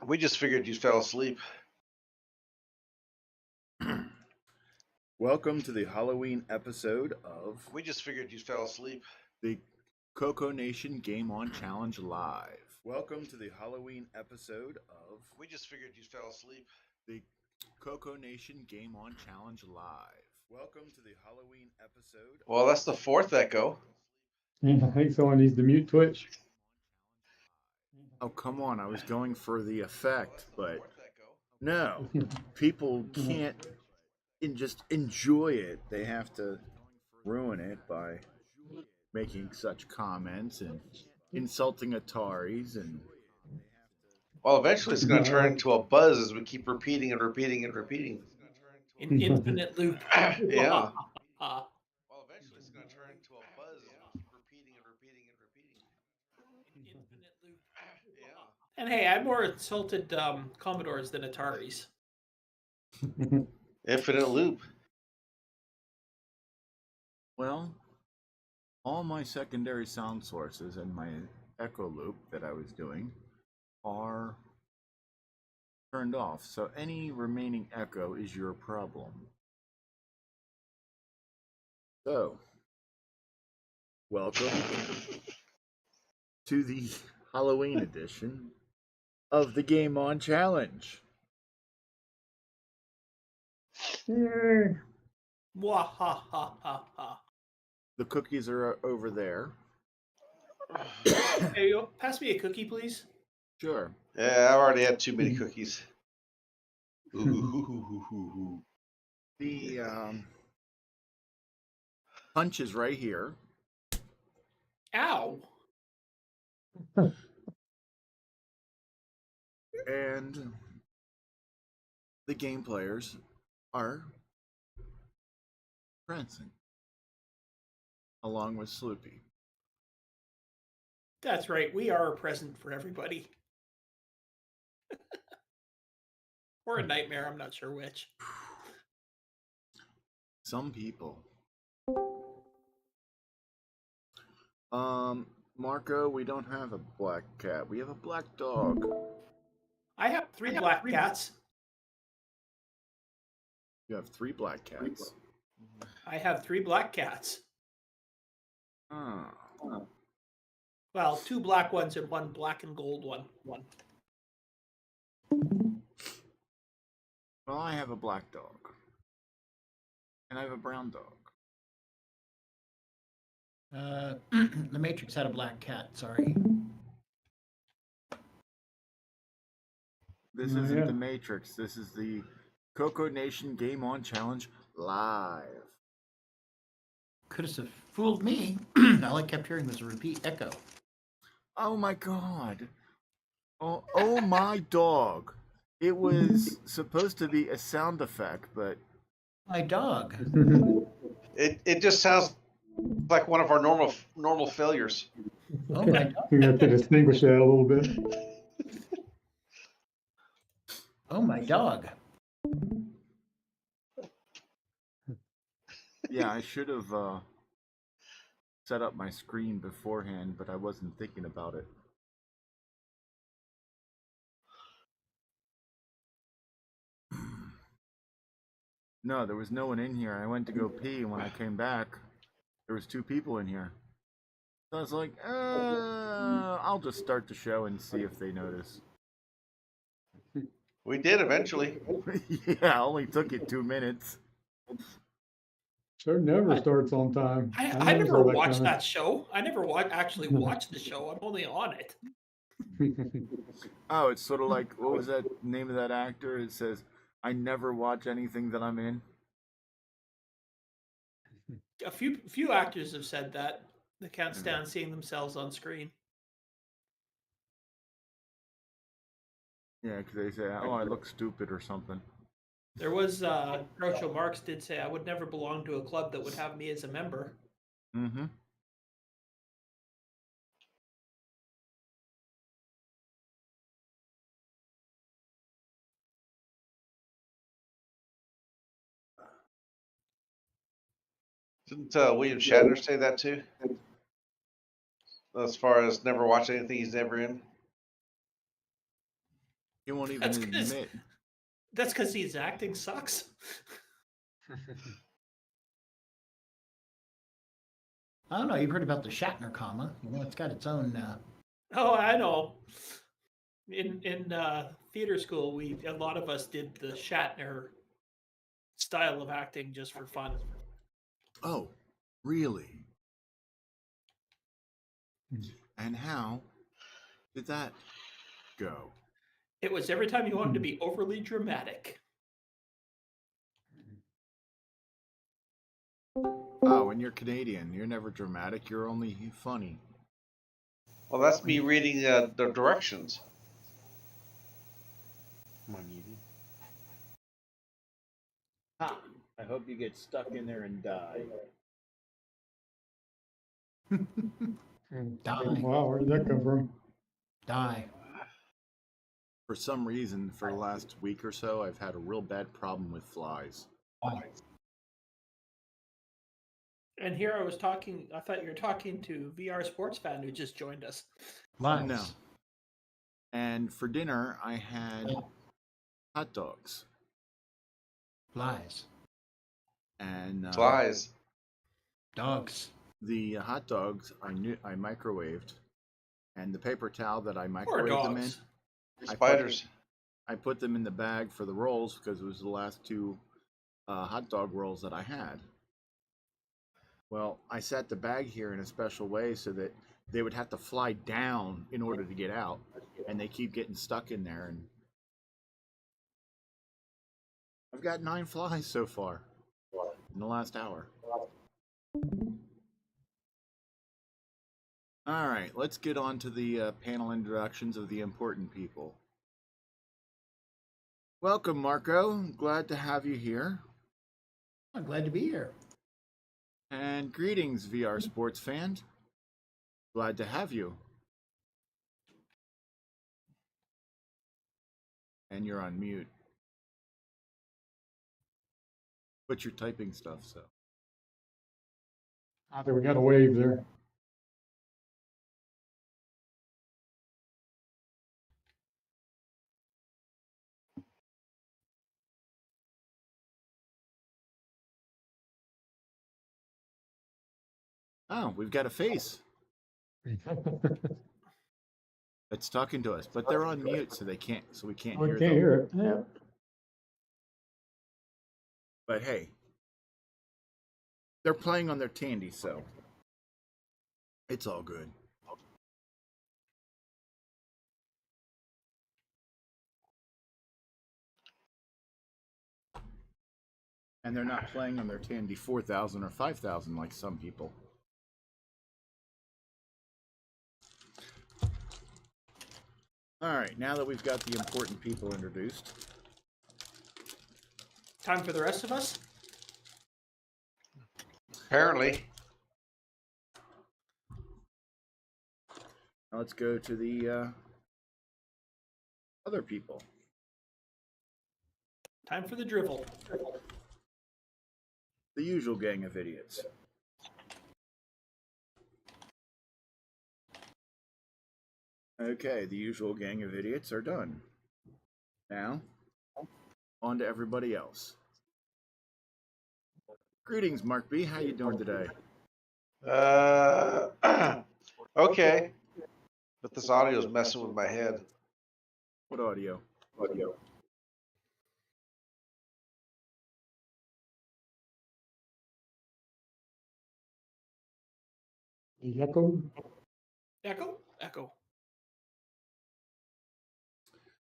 We just figured you fell asleep. Welcome to the Halloween episode of We just figured you fell asleep. the CoCo Nation Game On Challenge Live. Welcome to the Halloween episode of We just figured you fell asleep. the CoCo Nation Game On Challenge Live. Welcome to the Halloween episode. Well, that's the fourth echo. Yeah, I think someone needs to mute Twitch. Oh, come on. I was going for the effect, but no. People can't just enjoy it. They have to ruin it by making such comments and insulting Ataris and Well, eventually it's going to turn into a buzz as we keep repeating and repeating and repeating. An infinite loop. Yeah. Well, eventually it's going to turn into a buzz as we keep repeating and repeating and repeating. An infinite loop. Yeah. And hey, I more insulted Commodores than Ataris. Infinite loop. well, all my secondary sound sources and my echo loop that I was doing are turned off, so any remaining echo is your problem. So, welcome to the Halloween edition of the Game On Challenge. Yay. Mwahahaha. The cookies are over there. Hey, pass me a cookie, please. Sure. Yeah, I've already had too many cookies. Ooh. The punch is right here. Ow. And the game players are prancing along with Sloopy. That's right. We are a present for everybody. Or a nightmare. I'm not sure which. Some people. Marco, we don't have a black cat. We have a black dog. I have three black cats. You have 3 black cats. I have 3 black cats. Oh. Well, 2 black ones and 1 black and gold one. Well, I have a black dog. And I have a brown dog. The Matrix had a black cat, sorry. This Oh, isn't yeah. the Matrix. This is the CoCo Nation Game On Challenge Live. Could have fooled me. All I kept hearing was a repeat echo. Oh my god. Oh my dog. It was supposed to be a sound effect, but My dog. It just sounds like one of our normal failures. Oh, my dog. We have to distinguish that a little bit. Oh, my dog. yeah, I should have set up my screen beforehand, but I wasn't thinking about it. No, there was no one in here. I went to go pee, and when I came back, there was 2 people in here. So I was like, I'll just start the show and see if they notice. We did eventually. Yeah, only took it 2 minutes. Show never starts on time. I never saw watched coming. that show. I never actually watched the show. I'm only on it. Oh, it's sort of like, what was that name of that actor? It says, I never watch anything that I'm in. A few actors have said that. They can't stand seeing themselves on screen. Yeah, because they say, oh, I look stupid or something. There was Groucho Marx did say I would never belong to a club that would have me as a member. Mm-hmm. Didn't William Shatner say that too? As far as never watch anything he's never in. He won't even That's 'cause- admit. That's because his acting sucks. I don't know. You've heard about the Shatner comma. You know, it's got its own. Oh, I know. In theater school, a lot of us did the Shatner style of acting just for fun. Oh, really? And how did that go? It was every time you wanted to be overly dramatic. Oh, and you're Canadian. You're never dramatic. You're only funny. Well, that's me reading the directions. Ha! I hope you get stuck in there and die. Die. Wow, where did that come from? Die. For some reason, for the last week or so, I've had a real bad problem with flies. And here I was talking, I thought you were talking to VR Sports Fan who just joined us. Lies. No. And for dinner, I had hot dogs. Flies. And Flies. Dogs. the hot dogs I microwaved, and the paper towel that I Or microwaved them in, dogs. Spiders. I put them in the bag for the rolls because it was the last two hot dog rolls that I had. Well, I set the bag here in a special way so that they would have to fly down in order to get out, and they keep getting stuck in there. And I've got 9 flies so far in the last hour. All right, let's get on to the panel introductions of the important people. Welcome, Marco. Glad to have you here. I'm glad to be here. And greetings, VR Sports fan. Glad to have you. And you're on mute. But you're typing stuff, so. I think we got a wave there. Oh, we've got a face that's talking to us, but they're on mute, so we can't We hear can't them. hear it. Yeah. But hey, they're playing on their Tandy, so it's all good. And they're not playing on their Tandy 4000 or 5000 like some people. All right, now that we've got the important people introduced, Time for the rest of us? Apparently. now let's go to the other people. Time for the drivel. The usual gang of idiots. Okay, the usual gang of idiots are done. Now, on to everybody else. Greetings, Mark B. How you doing today? Okay. But this audio is messing with my head. What audio? Echo. Echo? Echo.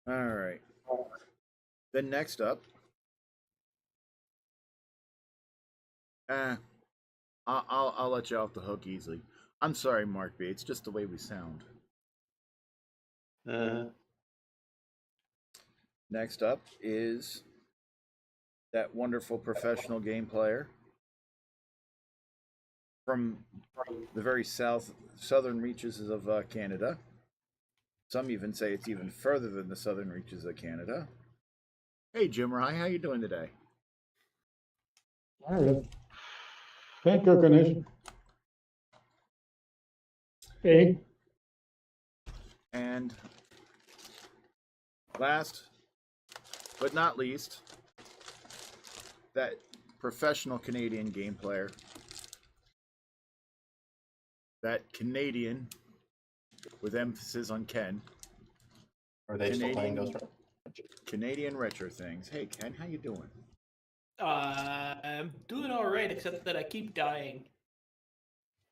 All right. Then next up, I'll let you off the hook easily. I'm sorry, Mark B. It's just the way we sound. Next up is that wonderful professional game player from the very southern reaches of Canada. Some even say it's even further than the southern reaches of Canada. Hey, Jim Rye, how you doing today? There it is. CoCo Nation. Hey. And Last but not least, that professional Canadian game player, that Canadian with emphasis on Ken. Are they still playing Ghost Recon? Canadian retro things. Hey Ken, how you doing? I'm doing all right, except that I keep dying.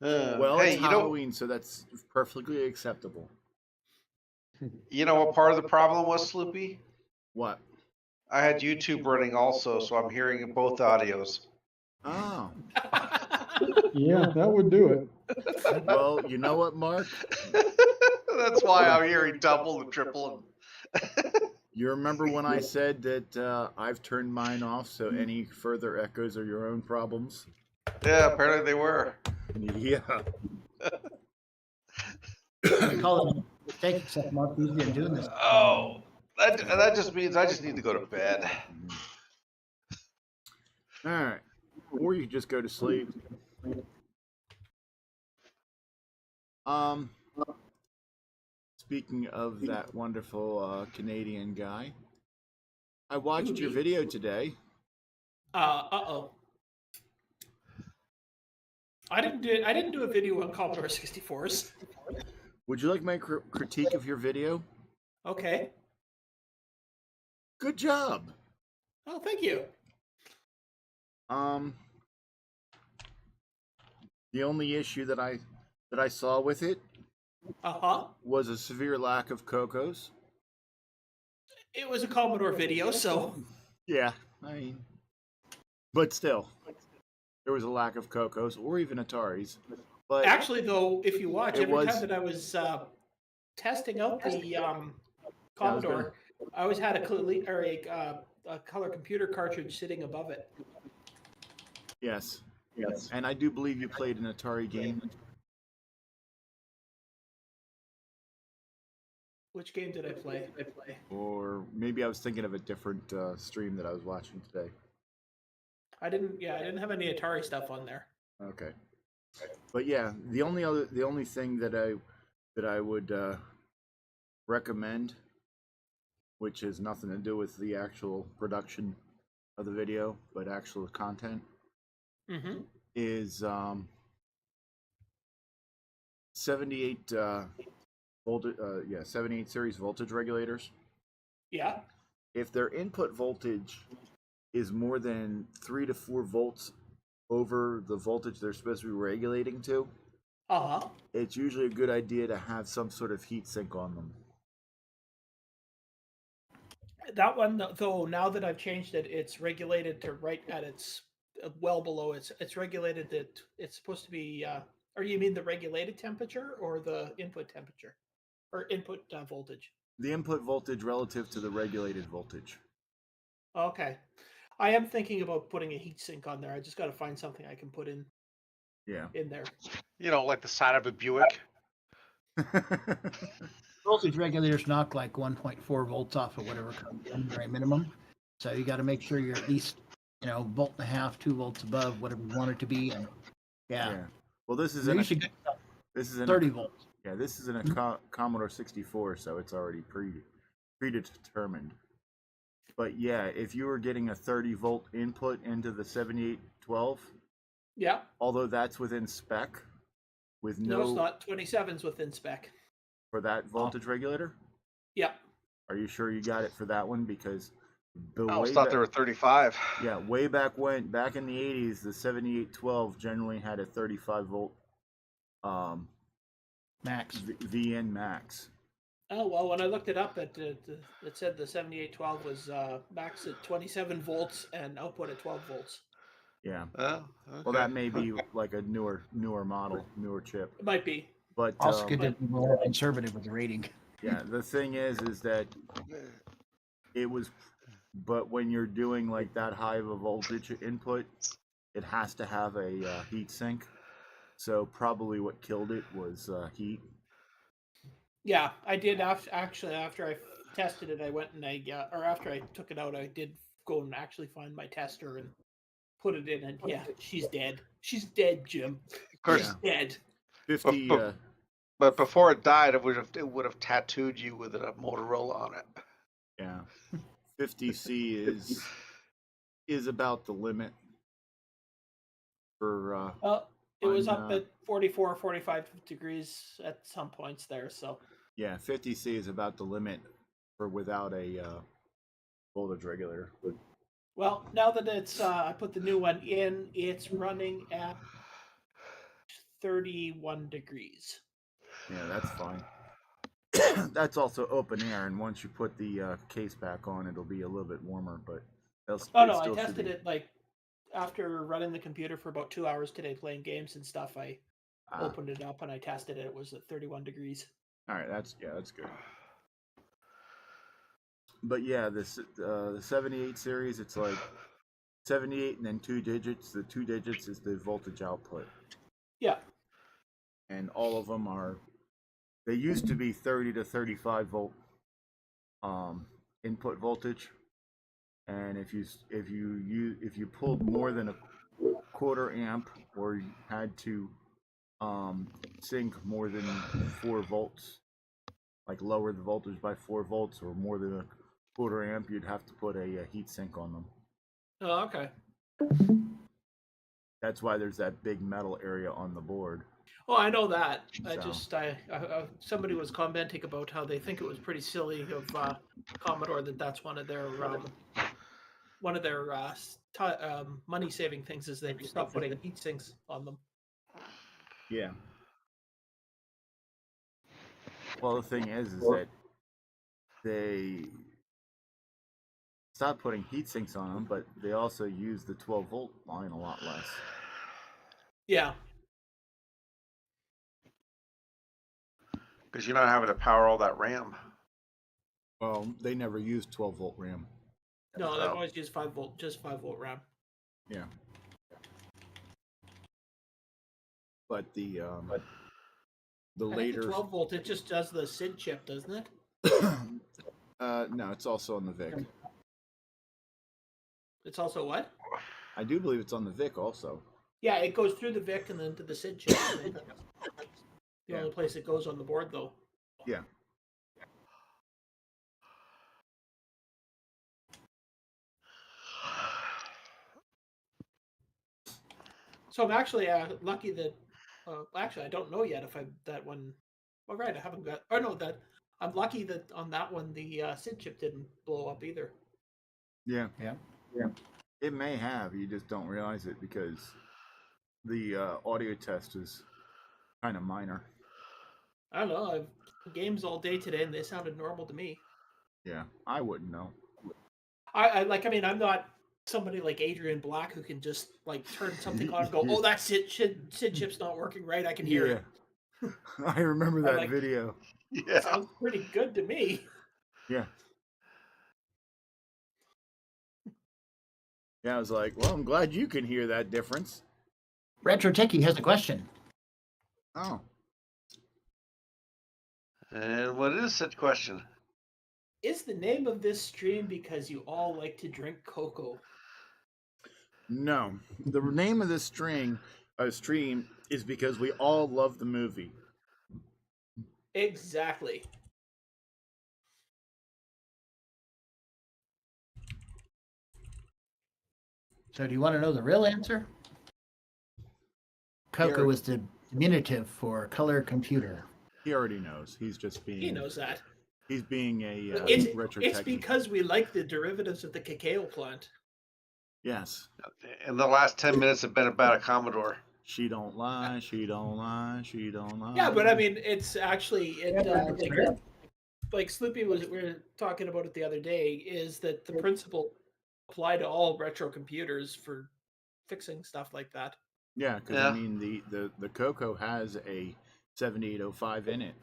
Well, hey, it's Halloween, so that's perfectly acceptable. You know what part of the problem was, Sloopy? What? I had YouTube running also, so I'm hearing both audios. Oh. Yeah, that would do it. Well, you know what, Mark? That's why I'm hearing double and triple. You remember when I said that I've turned mine off, so any further echoes are your own problems? Yeah, apparently they were. Yeah. I call it a mistake, except Mark usually been doing this. Oh, that just means I just need to go to bed. All right. Or you could just go to sleep. Speaking of that wonderful Canadian guy, I watched your video today. Uh-oh. I didn't do a video on Commodore 64s. Would you like my critique of your video? Okay. Good job. Oh, thank you. The only issue that I saw with it was a severe lack of CoCos. It was a Commodore video, so Yeah, I mean, but still, there was a lack of CoCos or even Ataris. But actually, though, if you watch, every was- time that I was testing out the Commodore, I always had a color computer cartridge sitting above it. Yes. And I do believe you played an Atari game. Which game did I play? Or maybe I was thinking of a different stream that I was watching today. I didn't have any Atari stuff on there. Okay. But yeah, the only thing that I would recommend, which has nothing to do with the actual production of the video, but actual content, is 78 78 series voltage regulators. Yeah. If their input voltage is more than 3 to 4 volts over the voltage they're supposed to be regulating to, it's usually a good idea to have some sort of heat sink on them. That one, though, now that I've changed it, it's regulated to right at its well below. It's regulated that it's supposed to be. Or you mean the regulated temperature or the input temperature, or input voltage? The input voltage relative to the regulated voltage. Okay, I am thinking about putting a heat sink on there. I just got to find something I can put in. Yeah. In there. You know, like the side of a Buick. Voltage regulators knock like 1.4 volts off of whatever comes in, very minimum. So you got to make sure you're at least, volt and a half, 2 volts above whatever you want it to be. And yeah. Well, this is this is 30 volts. Yeah, this is in a Commodore 64, so it's already predetermined. But yeah, if you were getting a 30 volt input into the 7812, yeah, although that's within spec, with no, it's not. 27's within spec for that voltage regulator. Yeah. Are you sure you got it for that one? Because I always thought there were 35. Yeah, way back in the 80s, the 7812 generally had a 35 volt max VN max. Oh well, when I looked it up, it said the 7812 was max at 27 volts and output at 12 volts. Yeah. Oh, okay. Well, that may be like a newer model, newer chip. It might be. But also good to be more conservative with the rating. Yeah, the thing is that it was, but when you're doing like that high of a voltage input, it has to have a heat sink. So probably what killed it was heat. Yeah, I did after I tested it, I went and or after I took it out, I did go and actually find my tester and put it in, and yeah, she's dead. She's dead, Jim. Of course, she's dead. 50. But before it died, it would have tattooed you with a Motorola on it. Yeah, 50C is about the limit for. Well, it was on, up at 44, 45 degrees at some points there. So Yeah, 50C is about the limit for without a voltage regulator. well, now that it's I put the new one in, it's running at 31 degrees. Yeah, that's fine. That's also open air, and once you put the case back on, it'll be a little bit warmer. But Oh no, I tested it like after running the computer for about 2 hours today playing games and stuff. I opened it up and I tested it. It was at 31 degrees. All right, that's good. But yeah, the 78 series, it's like 78 and then 2 digits. The 2 digits is the voltage output. Yeah. And all of them are. They used to be 30 to 35 volt input voltage, and if you pulled more than a quarter amp or you had to sync more than 4 volts, like lower the voltage by 4 volts or more than a quarter amp, you'd have to put a heat sink on them. Oh, okay. That's why there's that big metal area on the board. Oh, I know that. I So. just, somebody was commenting about how they think it was pretty silly of Commodore that's one of their money saving things is they stop putting heat sinks on them. Yeah. Well, the thing is that they stopped putting heat sinks on them, but they also use the 12 volt line a lot less. Yeah. Because you're not having to power all that RAM. Well, they never used 12 volt RAM. No, they've always used 5 volt, just 5 volt RAM. Yeah. But the later 12 volt, it just does the SID chip, doesn't it? no, it's also on the VIC. It's also what? I do believe it's on the VIC also. Yeah, it goes through the VIC and then to the SID chip. The only place it goes on the board, though. Yeah. So I'm actually lucky that. Actually, I don't know yet if that one. Oh, right, I haven't got. Oh no, that I'm lucky that on that one the SID chip didn't blow up either. Yeah. Yeah. It may have. You just don't realize it because the audio test is kind of minor. I don't know. I've played games all day today, and they sounded normal to me. Yeah, I wouldn't know. I mean, I'm not somebody like Adrian Black who can just like turn something on and go, "Oh, that SID chip's not working right. I can hear it." I remember that video. Yeah. Sounds pretty good to me. Yeah. Yeah, I was like, well, I'm glad you can hear that difference. Retro Techie has a question. Oh. And what is such question? Is the name of this stream because you all like to drink CoCo? No. The name of this stream is because we all love the movie. Exactly. So do you want to know the real answer? CoCo is the diminutive for color computer. He already knows. He's just being. He knows that. He's being a retro It's techie. because we like the derivatives of the cacao plant. Yes. And the last 10 minutes have been about a Commodore. She don't lie. She don't lie. She don't lie. Yeah, but I mean, it's actually like Sloopy we were talking about it the other day. Is that the principle apply to all retro computers for fixing stuff like that? Yeah, because I mean the CoCo has a 7805 in it.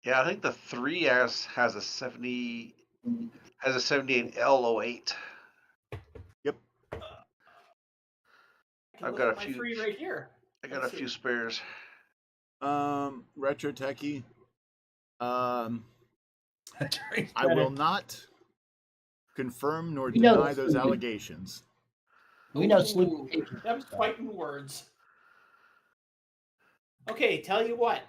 Yeah, I think the 3S has a 78L08. Yep. I've got a few free right here. I got a few spares. Retro techie. I will not confirm nor deny those allegations. We know Sloopy. That was fighting words. Okay, tell you what.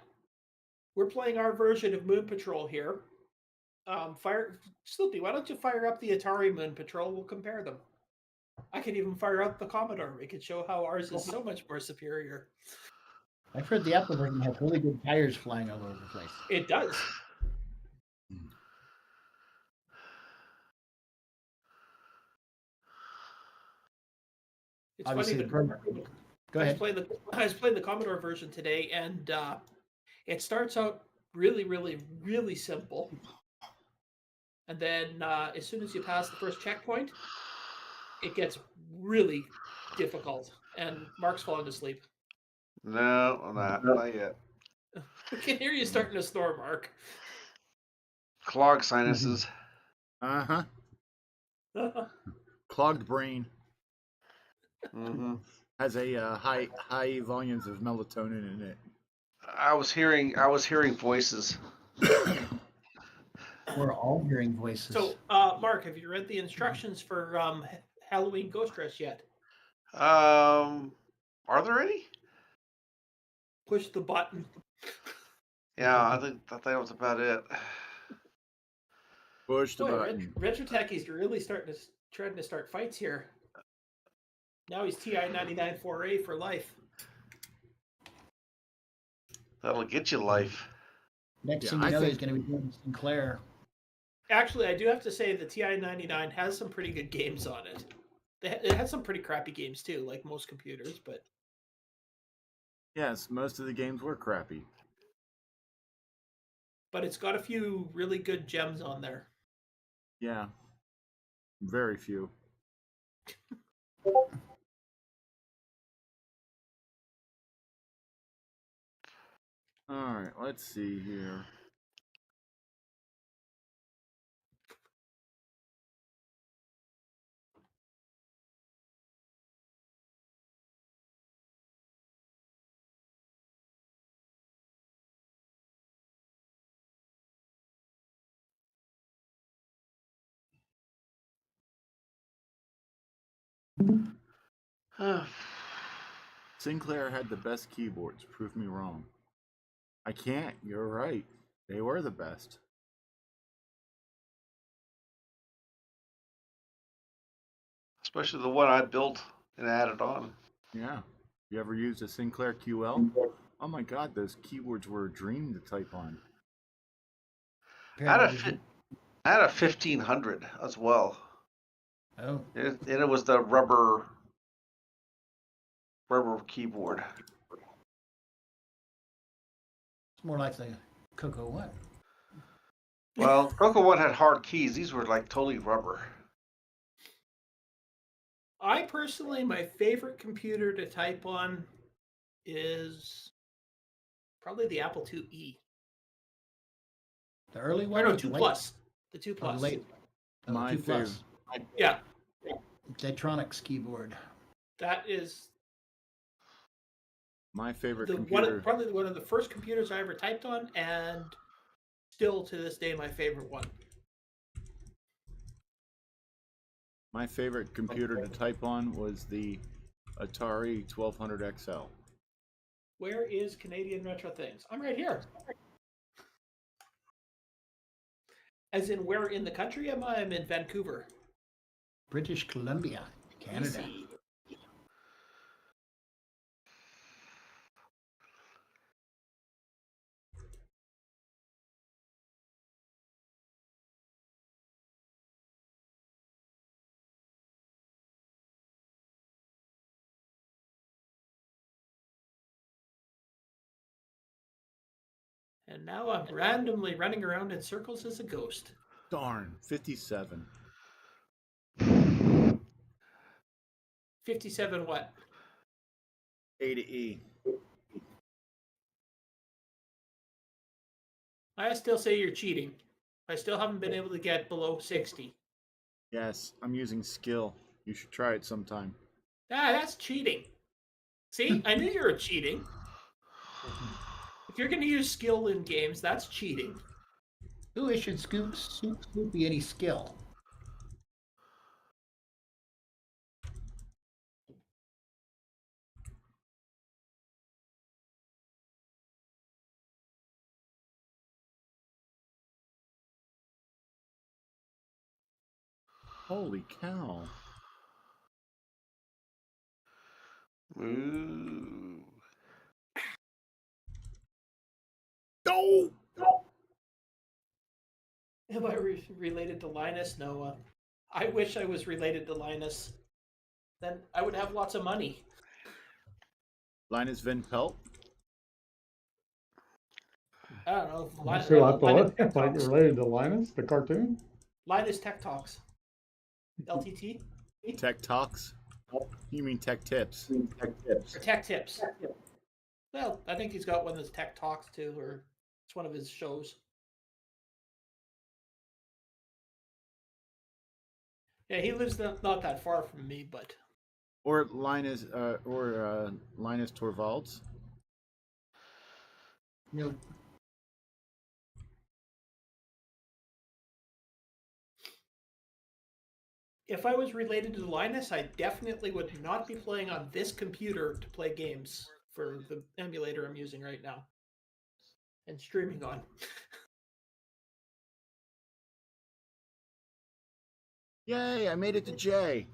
we're playing our version of Moon Patrol here. Snoopy, why don't you fire up the Atari Moon Patrol? We'll compare them. I could even fire up the Commodore. We could show how ours is so much more superior. I've heard the Apple version has really good tires flying all over the place. It does. It's Obviously, funny. Go ahead. I was playing the Commodore version today, and it starts out really, really, really simple. And then as soon as you pass the first checkpoint, it gets really difficult. And Mark's falling asleep. No, I'm not yet. We can hear you starting to snore, Mark. Clogged sinuses. Uh Clogged brain Mm-hmm. has a high volumes of melatonin in it. I was hearing voices. We're all hearing voices. So, Mark, have you read the instructions for Halloween Ghost Dress yet? Are there any? Push the button. Yeah, I think that was about it. Push the Boy, button. Retrotechies really trying to start fights here. Now he's TI 99 4A for life. That'll get you life. Next Yeah, thing you I know, think- he's going to be doing Sinclair. Actually, I do have to say the TI 99 has some pretty good games on it. It had some pretty crappy games too, like most computers, but Yes, most of the games were crappy. it's got a few really good gems on there. Yeah. Very few. Alright, let's see here. Sinclair had the best keyboards. Prove me wrong. I can't. You're right. They were the best. Especially the one I built and added on. Yeah. You ever used a Sinclair QL? Oh my god, those keyboards were a dream to type on. I had a 1500 as well. Oh, And it was the rubber keyboard. it's more like the CoCo one. Well, CoCo One had hard keys. These were like totally rubber. I personally, my favorite computer to type on is probably the Apple IIe. The early Or one? no, or 2 the late- Plus. The 2 or the Plus. late. Oh, My 2 Plus. Yeah, Zetronics keyboard. that is My favorite the computer. probably one of the first computers I ever typed on, and still to this day my favorite one. My favorite computer to type on was the Atari 1200 XL. Where is Canadian Retro Things? I'm right here. As in, where in the country am I? I'm in Vancouver. British Columbia, Canada. BC. And now I'm randomly running around in circles as a ghost. Darn, 57. 57 what? A to E. I still say you're cheating. I still haven't been able to get below 60. Yes, I'm using skill. You should try it sometime. Ah, that's cheating. See, I knew you were cheating. If you're going to use skill in games, that's cheating. Who issued Snoopy any skill? Holy cow. Ooh. No! Am I related to Linus? No. I wish I was related to Linus. Then I would have lots of money. Linus Van Pelt? I don't know. That's who I Linus thought, Tech like Talks. related to Linus, the cartoon. Linus Tech Talks. LTT? Tech Talks? You mean Tech Tips? Or Tech Tips. Well, I think he's got one that's Tech Talks too, or it's one of his shows. Yeah, he lives not that far from me, but Or Linus Linus Torvalds? No, if I was related to Linus, I definitely would not be playing on this computer to play games for the emulator I'm using right now and streaming on. Yay, I made it to J.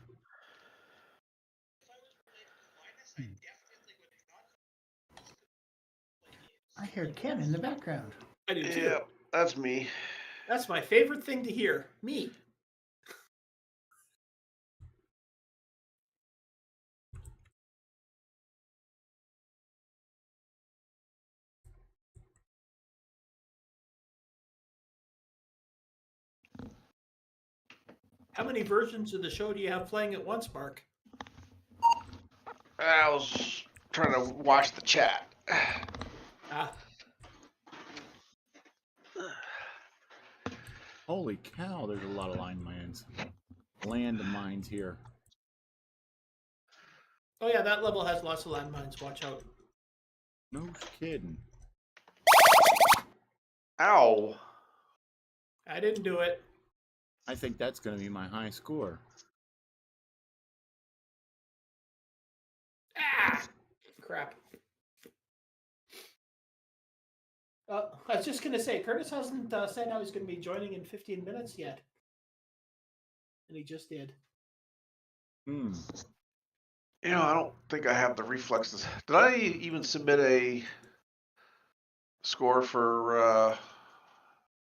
I hear Ken in the background. I do too. Yeah, that's me. That's my favorite thing to hear. Me. How many versions of the show do you have playing at once, Mark? I was trying to watch the chat. Ah, Holy cow, there's a lot of landmines here. oh yeah, that level has lots of landmines. Watch out. No kidding. Ow. I didn't do it. I think that's going to be my high score. Ah, crap. I was just gonna say, Curtis hasn't said how he's gonna be joining in 15 minutes yet, and he just did. Hmm. You know, I don't think I have the reflexes. Did I even submit a score for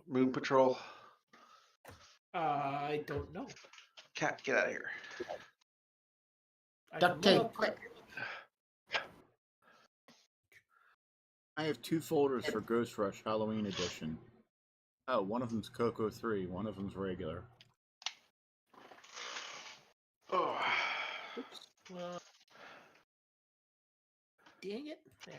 Moon Patrol? I don't know. Cat, get out of here. I Duct can tape, look. quick. I have 2 folders for Ghost Rush Halloween Edition. Oh, one of them's CoCo 3, one of them's regular. Oh. Oops. Dang it. There.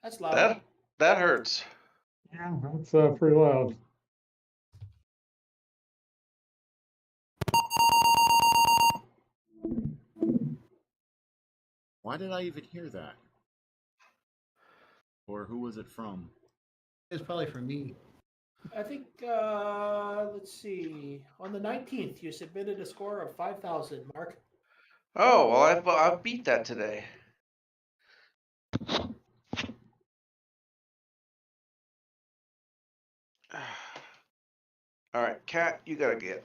That's loud. That hurts. Yeah, that's pretty loud. Why did I even hear that? Or who was it from? It's probably for me. I think, let's see. On the 19th, you submitted a score of 5,000, Mark. Oh, well, I beat that today. All right, Cat, you gotta get.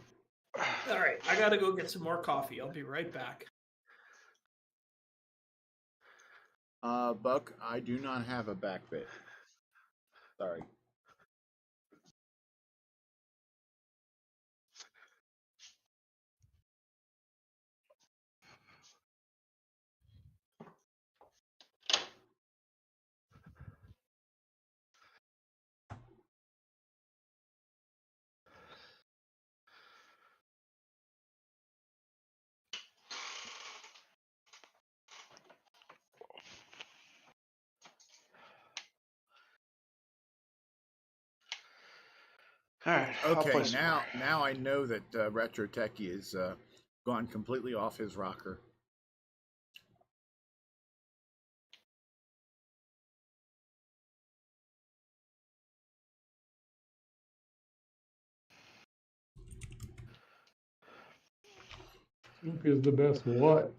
All right, I gotta go get some more coffee. I'll be right back. Buck, I do not have a back bit. Sorry. All right. Okay, now I know that Retro Techie is gone completely off his rocker. Soup is the best what?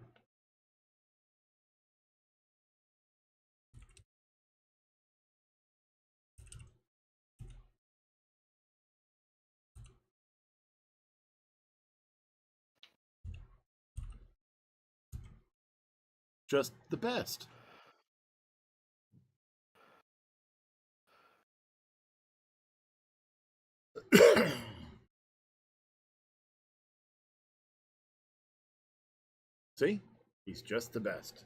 just the best. See? He's just the best.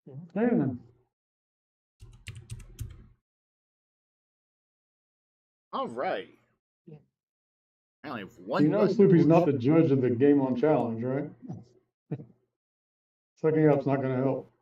Okay, then. All right. I only have one. You know, button. Sloopy's not the judge of the game on challenge, right? Sucking up's not gonna help.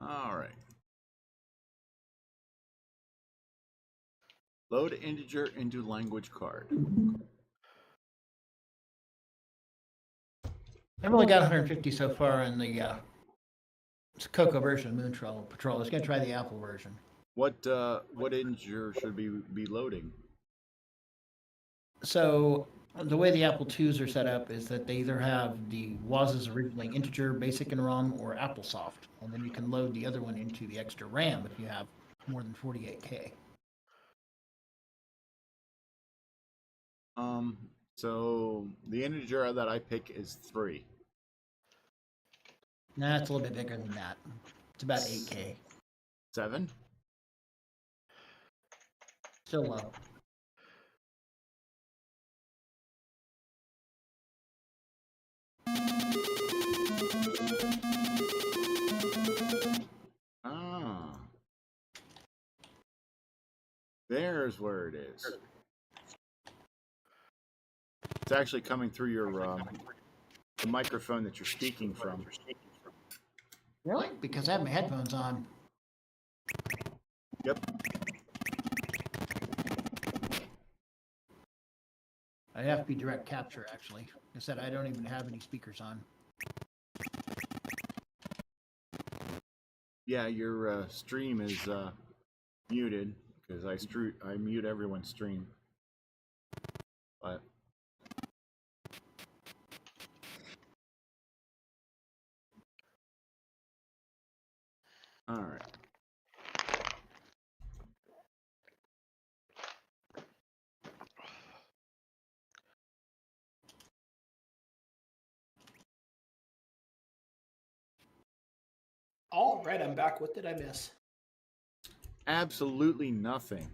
All right. Load integer into language card. I've only got 150 so far in the CoCo version of Moon Patrol. I was going to try the Apple version. What integer should be loading? So the way the Apple IIs are set up is that they either have the WAS's originally integer, basic and ROM, or AppleSoft, and then you can load the other one into the extra RAM if you have more than 48K. So the integer that I pick is 3. Nah, it's a little bit bigger than that. It's about 8K. 7? Still low. Ah. There's where it is. It's actually coming through your the microphone that you're speaking from. Really? Because I have my headphones on. Yep. I have to be direct capture, actually. I said I don't even have any speakers on. Yeah, your stream is muted because I mute everyone's stream. But all right. All right, I'm back. What did I miss? Absolutely nothing.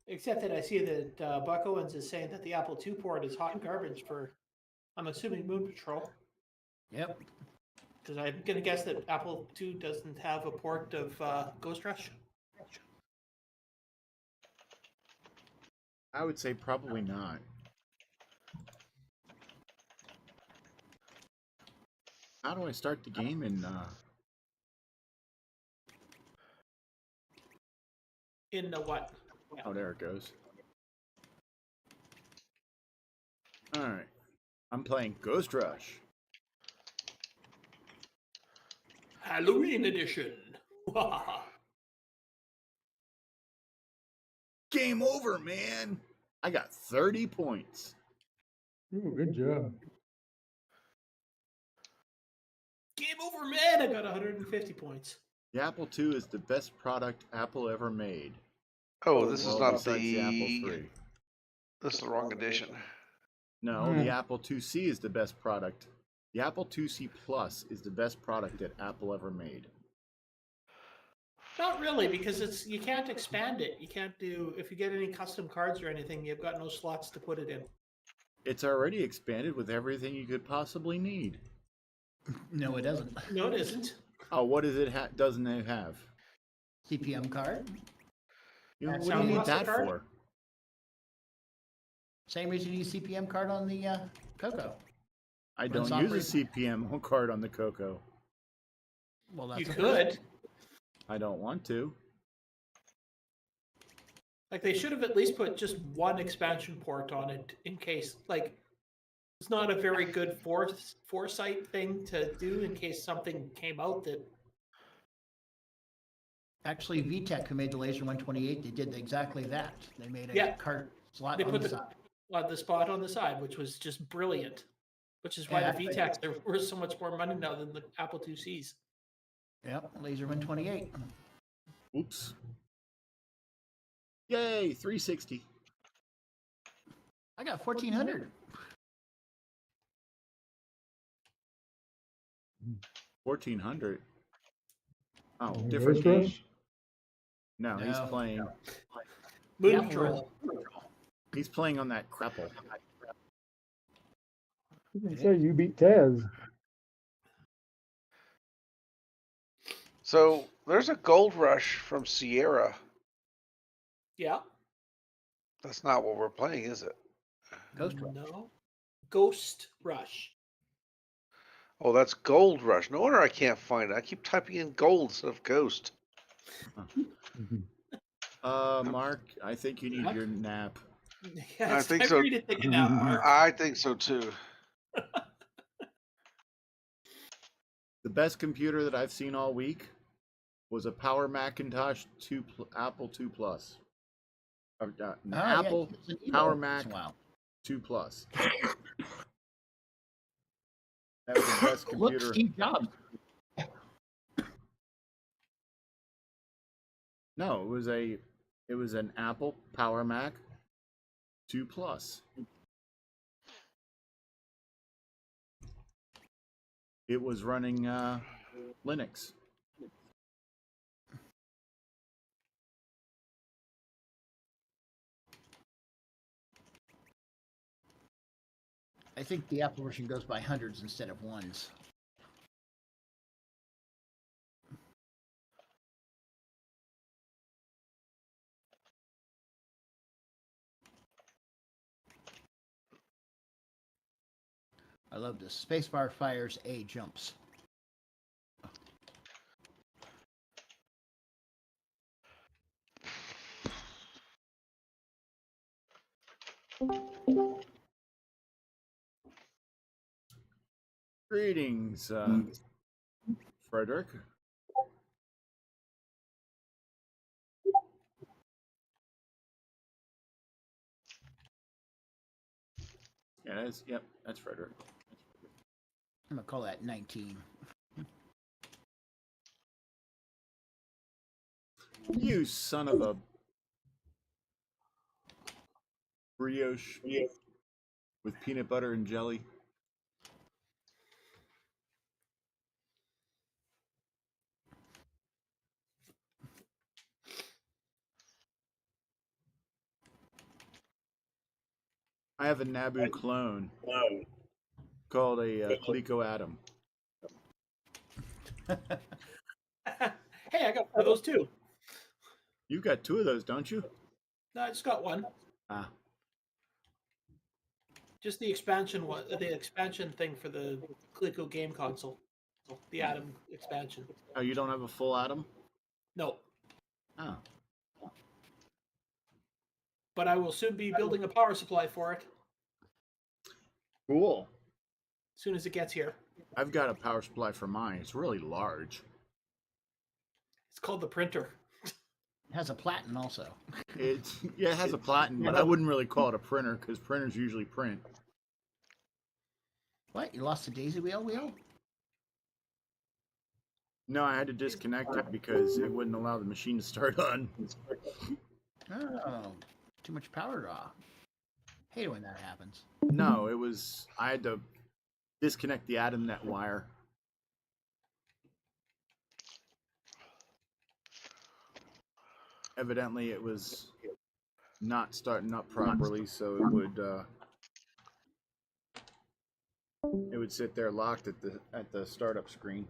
Except that I see that Buck Owens is saying that the Apple II port is hot garbage for, I'm assuming, Moon Patrol. Yep. Because I'm going to guess that Apple II doesn't have a port of Ghost Rush. I would say probably not. How do I start the game in In the what? Oh, there it goes. All right. I'm playing Ghost Rush. Halloween edition. Game over, man. I got 30 points. Ooh, good job. Game over, man. I got 150 points. The Apple II is the best product Apple ever made. Oh, this is Well, not besides the Apple the. III. This is the wrong edition. No, the Apple IIc is the best product. The Apple IIc Plus is the best product that Apple ever made. Not really, because you can't expand it. You can't do, if you get any custom cards or anything, you've got no slots to put it in. It's already expanded with everything you could possibly need. No, it doesn't. No, it isn't. Oh, what is it? Doesn't it have? CPM card. What do Sound you need Blaster that card? for? Same reason you use CPM card on the CoCo. I Runs don't operating. use a CPM card on the CoCo. Well, that's You a could. I don't want to. Like, they should have at least put just one expansion port on it in case, like, it's not a very good foresight thing to do in case something came out that Actually, VTech, who made the Laser 128, they did exactly that. They made a Yeah. cart slot They on put the the, side. the spot on the side, which was just brilliant. Which is why Yeah, the VTECs are worth so much more money now than the Apple IIcs. Yep, Laser 128. Oops. Yay, 360. I got 1400. 1400. Oh, Any different Race game? Rush? No, he's No. playing. Moon Yeah, Patrol. He's playing on that crapple. You can say you beat Taz. So there's a gold rush from Sierra. Yeah. That's not what we're playing, is it? Ghost Rush. No. Ghost Rush. Oh, that's Gold Rush. No wonder I can't find it. I keep typing in gold instead of ghost. Mark, I think you need your nap. Yeah, I it's think time so. for you to take a nap, Mark. I think so too. The best computer that I've seen all week was a Power Macintosh Apple II Plus. An Apple Power Mac Wow. 2 Plus. That was the best Look, computer. Steve Jobs. No, it was an Apple Power Mac 2 Plus. It was running Linux. I think the Apple version goes by hundreds instead of ones. I love this. Spacebar fires A jumps. Greetings, Frederick. Yeah, that's Frederick. I'm gonna call that 19. You son of a brioche with peanut butter and jelly. I have a Naboo clone called a CoCo Atom. Hey, I got one of those too. You got 2 of those, don't you? No, I just got one. Ah, Just the expansion one, the expansion thing for the CoCo game console, the Atom expansion. oh, you don't have a full Atom? No, Oh, but I will soon be building a power supply for it cool. as soon as it gets here. I've got a power supply for mine. It's really large. It's called the printer. It has a platen also. It has a platen, but I wouldn't really call it a printer because printers usually print. What? You lost the daisy wheel? No, I had to disconnect it because it wouldn't allow the machine to start on. Oh, too much power draw. Hate when that happens. No, I had to disconnect the AtomNet wire. Evidently, it was not starting up properly, so it would sit there locked at the startup screen.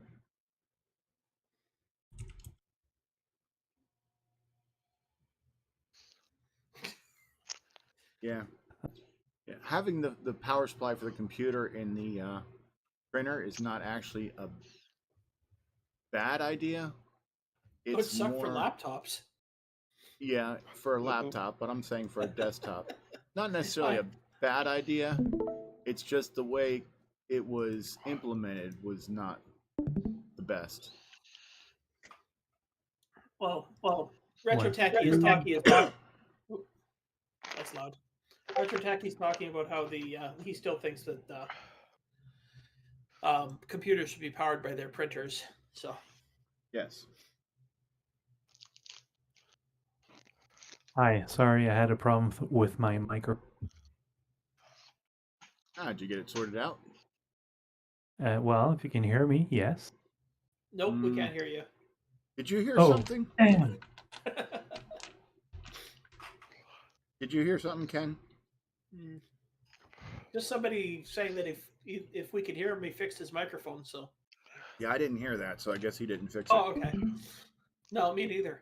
Yeah. Having the power supply for the computer in the printer is not actually a bad idea. It would suck for laptops. Yeah, for a laptop, but I'm saying for a desktop. Not necessarily a bad idea. It's just the way it was implemented was not the best. Well, Retro Tacky is talking about. That's loud. Retro Tacky's talking about how he still thinks that computers should be powered by their printers. So Yes. Hi, sorry, I had a problem with my micro. Did you get it sorted out? Well, if you can hear me, yes. nope, we can't hear you. Did you hear Oh, something? damn. Did you hear something, Ken? Just somebody saying that if we could hear him, he fixed his microphone. So. Yeah, I didn't hear that, so I guess he didn't fix it. Oh, okay. No, me neither.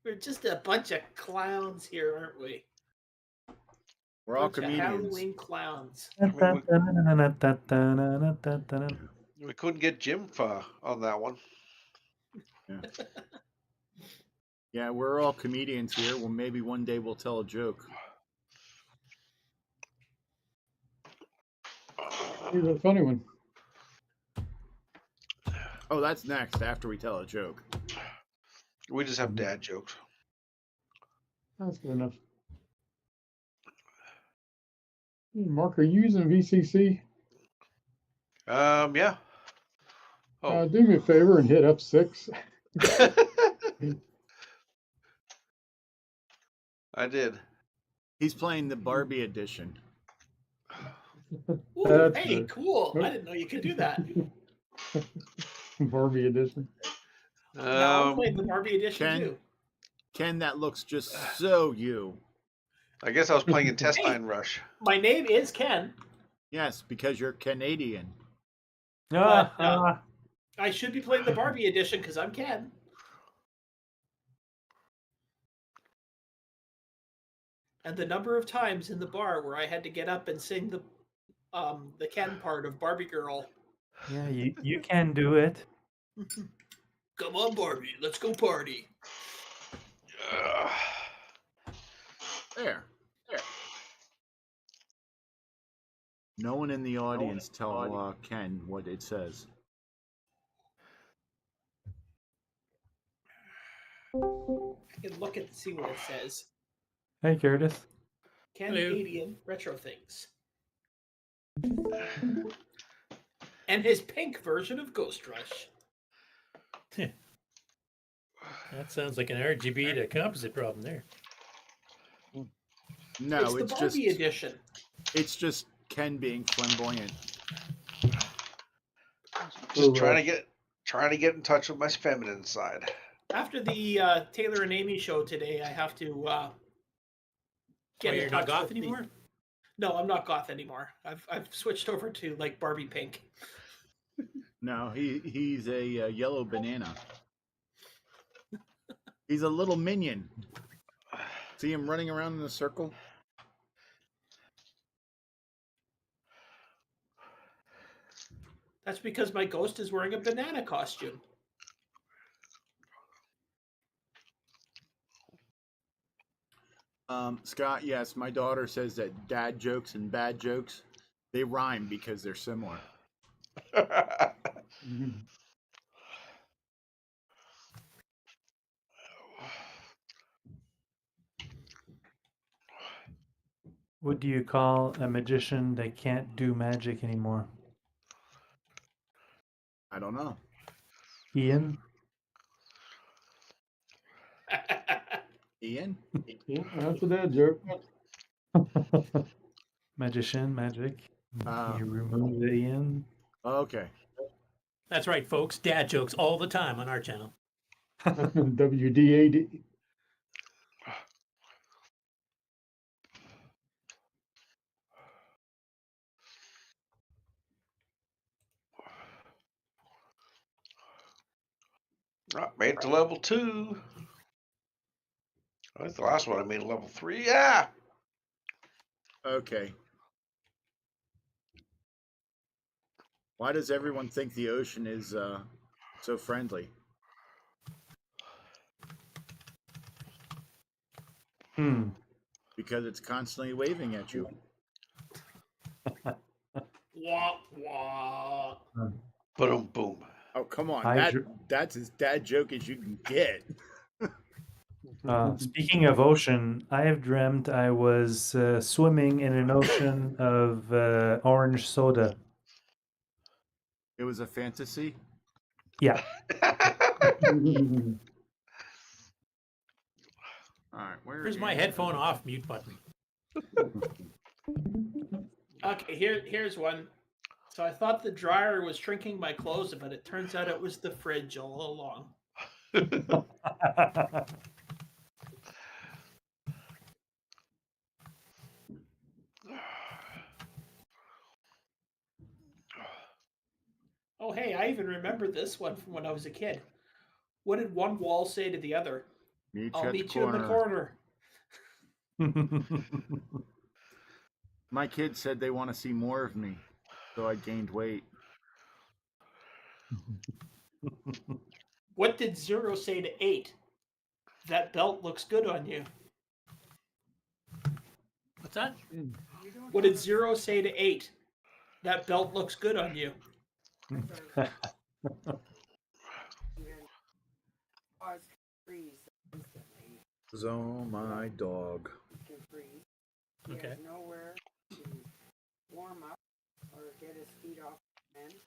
We're just a bunch of clowns here, aren't we? We're all Bunch of comedians. Halloween clowns. We couldn't get Jim on that one. Yeah, we're all comedians here. Well, maybe one day we'll tell a joke. Here's a funny one. Oh, that's next after we tell a joke. We just have dad jokes. That's good enough. Hey, Mark, are you using VCC? Yeah. Oh. Do me a favor and hit F6. I did. He's playing the Barbie edition. Ooh, That's hey, good. cool. I didn't know you could do that. Barbie edition. Now I'm playing the Barbie edition Ken? too. Ken, that looks just so you. I guess I was playing Intestine Rush. My name is Ken. Yes, because you're Canadian. But, I should be playing the Barbie edition because I'm Ken. And the number of times in the bar where I had to get up and sing the Ken part of Barbie Girl. Yeah, you can do it. Come on, Barbie, let's go party. There. No one in the audience tell Ken what it says. I can look at see what it says. Hey, Curtis. Canadian retro things. And his pink version of Ghost Rush. That sounds like an RGB to composite problem there. No, It's the Barbie edition. It's just Ken being flamboyant. Just trying to get in touch with my feminine side. After the Taylor and Amy show today, I have to get in you're touch not goth with anymore? No, I'm not goth anymore. I've switched over to like Barbie pink. No, he's a yellow banana. He's a little minion. See him running around in a circle? That's because my ghost is wearing a banana costume. Scott, yes, my daughter says that dad jokes and bad jokes, they rhyme because they're similar. What do you call a magician that can't do magic anymore? I don't know. Ian? Ian? Yeah, that's a dad joke. Magician, magic. Ah. You remove the Ian. Okay. That's right, folks. Dad jokes all the time on our channel. WDAD. Made it to level 2. I think the last one I made level 3. Yeah. Okay. Why does everyone think the ocean is so friendly? Hmm. Because it's constantly waving at you. Wah, wah. Boom, boom. Oh, come on. I That's as dad joke as you can get. Speaking of ocean, I have dreamt I was swimming in an ocean of orange soda. It was a fantasy. Yeah. All right, Here's my headphone off mute button. Okay, here's one. So I thought the dryer was shrinking my clothes, but it turns out it was the fridge all along. Oh, hey, I even remember this one from when I was a kid. What did one wall say to the other? I'll meet you in the corner. My kids said they want to see more of me, so I gained weight. What did 0 say to 8? That belt looks good on you. What's that? What did 0 say to 8? That belt looks good on you. Oh, my dog. Okay. Nowhere to warm up or get his feet off the fence.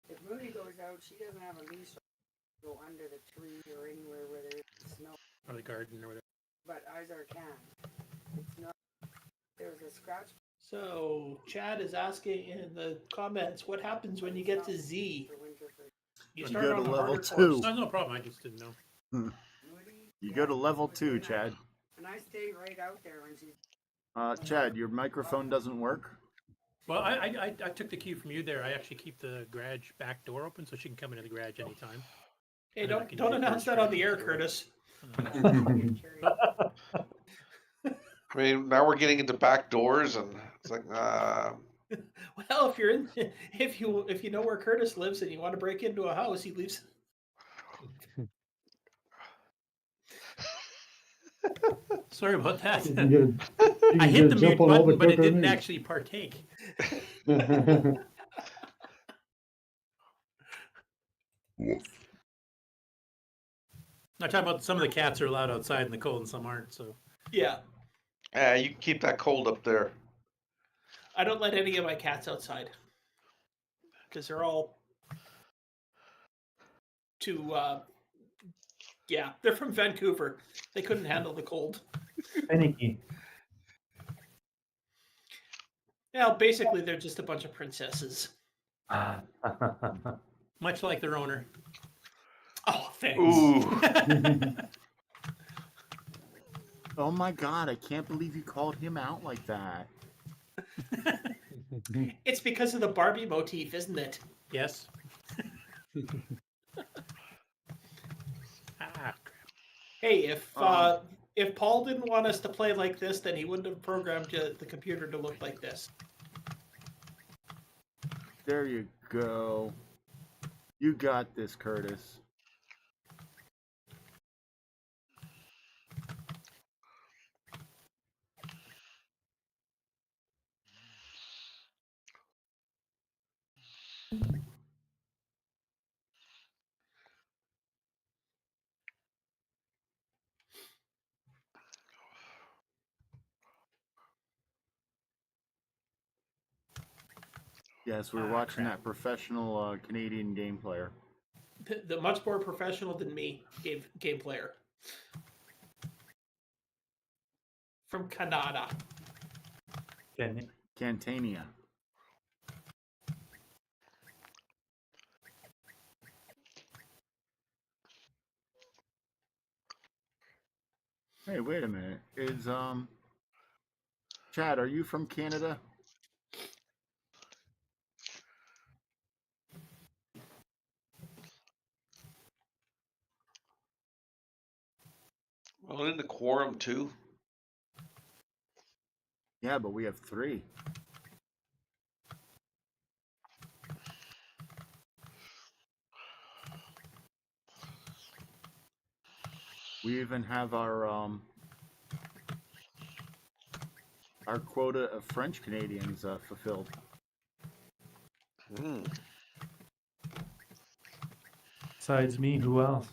If Moody goes out, she doesn't have a leash to go under the tree or anywhere where there's snow. Or the garden or whatever. But Izar can. It's not. There's a scratch. So Chad is asking in the comments, what happens when you get to Z? You start go to on the level harder 2. course. No problem. I just didn't know. You go to level 2, Chad. And I stay right out there when she's. Chad, your microphone doesn't work. Well, I took the cue from you there. I actually keep the garage back door open so she can come into the garage anytime. Hey, don't announce that on the air, Curtis. I mean, now we're getting into back doors, and it's like, Well, if you're in, if you know where Curtis lives and you want to break into a house, he leaves. Sorry about that. You can get you I can hit get the a mute jump on all button, the but it CoCo didn't Nation. actually partake. I'm talking about some of the cats are allowed outside in the cold and some aren't. So Yeah, you can keep that cold up there. I don't let any of my cats outside because they're all too. Yeah, they're from Vancouver. They couldn't handle the cold. Finicky. Well, basically, they're just a bunch of princesses. much like their owner. Oh, thanks. Ooh. Oh my god, I can't believe you called him out like that. It's because of the Barbie motif, isn't it? Yes. Crap. Hey, if Paul didn't want us to play like this, then he wouldn't have programmed the computer to look like this. There you go. You got this, Curtis. Yes, we were watching that professional Canadian game player. The much more professional than me game player from Canada. Cantania. Hey, wait a minute. Is Chad, are you from Canada? Well, in the quorum too. Yeah, but we have 3. We even have our quota of French Canadians fulfilled. Mm. Besides me, who else?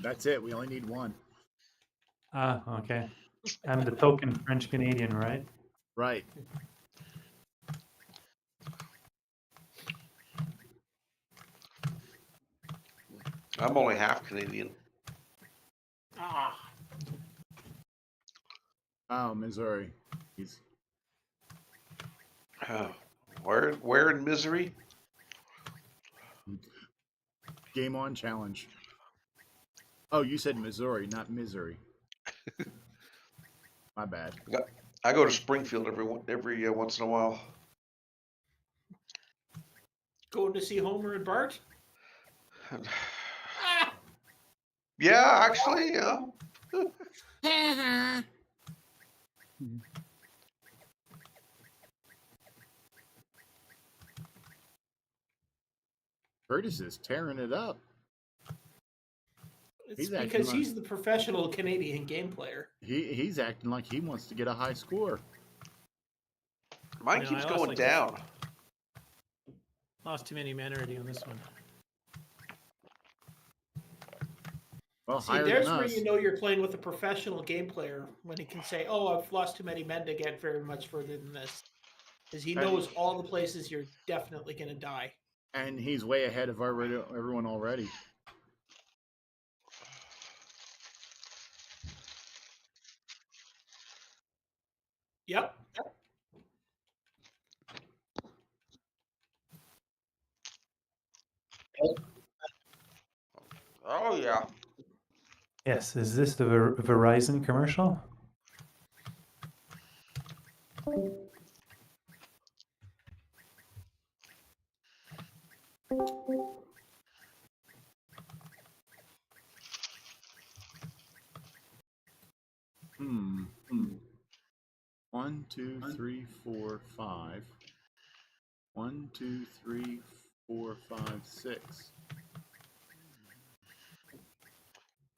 That's it. We only need one. Ah, okay. I'm the token French Canadian, right? Right. I'm only half Canadian. Ah, Oh, Missouri. He's Oh, where in misery? game on challenge. Oh, you said Missouri, not misery. My bad. I go to Springfield every once in a while. going to see Homer and Bart. Ah, Yeah, actually, yeah. Curtis is tearing it up. it's He's acting because like- he's the professional Canadian game player. He's acting like he wants to get a high score. Mine You know, keeps I lost going like down. Lost too many men already on this one. Well, See, higher there's than where us. you know you're playing with a professional game player when he can say, "Oh, I've lost too many men to get very much further than this," because he knows all the places you're definitely going to die. And he's way ahead of everyone already. Yep. Oh yeah. Yes, is this the Verizon commercial? Hmm. 1, 2, 3, 4, 5. 1, 2, 3, 4, 5, 6.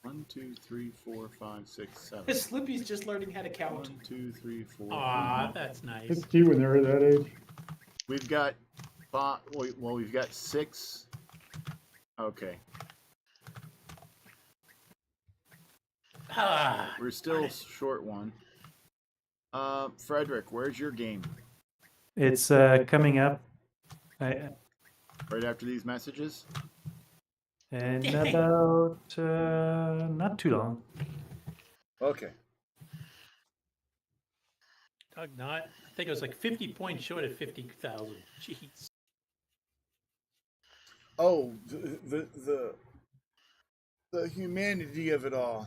1, 2, 3, 4, 5, 6, 7. Slippy's just learning how to count. 1, 2, 3, 4. Aw, that's nice. It's cute when they're that age. We've got five. Well, we've got 6. Okay, Ah, we're still short one. Frederick, where's your game? It's coming up Right after these messages? in about not too long. Okay. Doug, not. I think it was like 50 points short of 50,000. Jeez. Oh, the humanity of it all.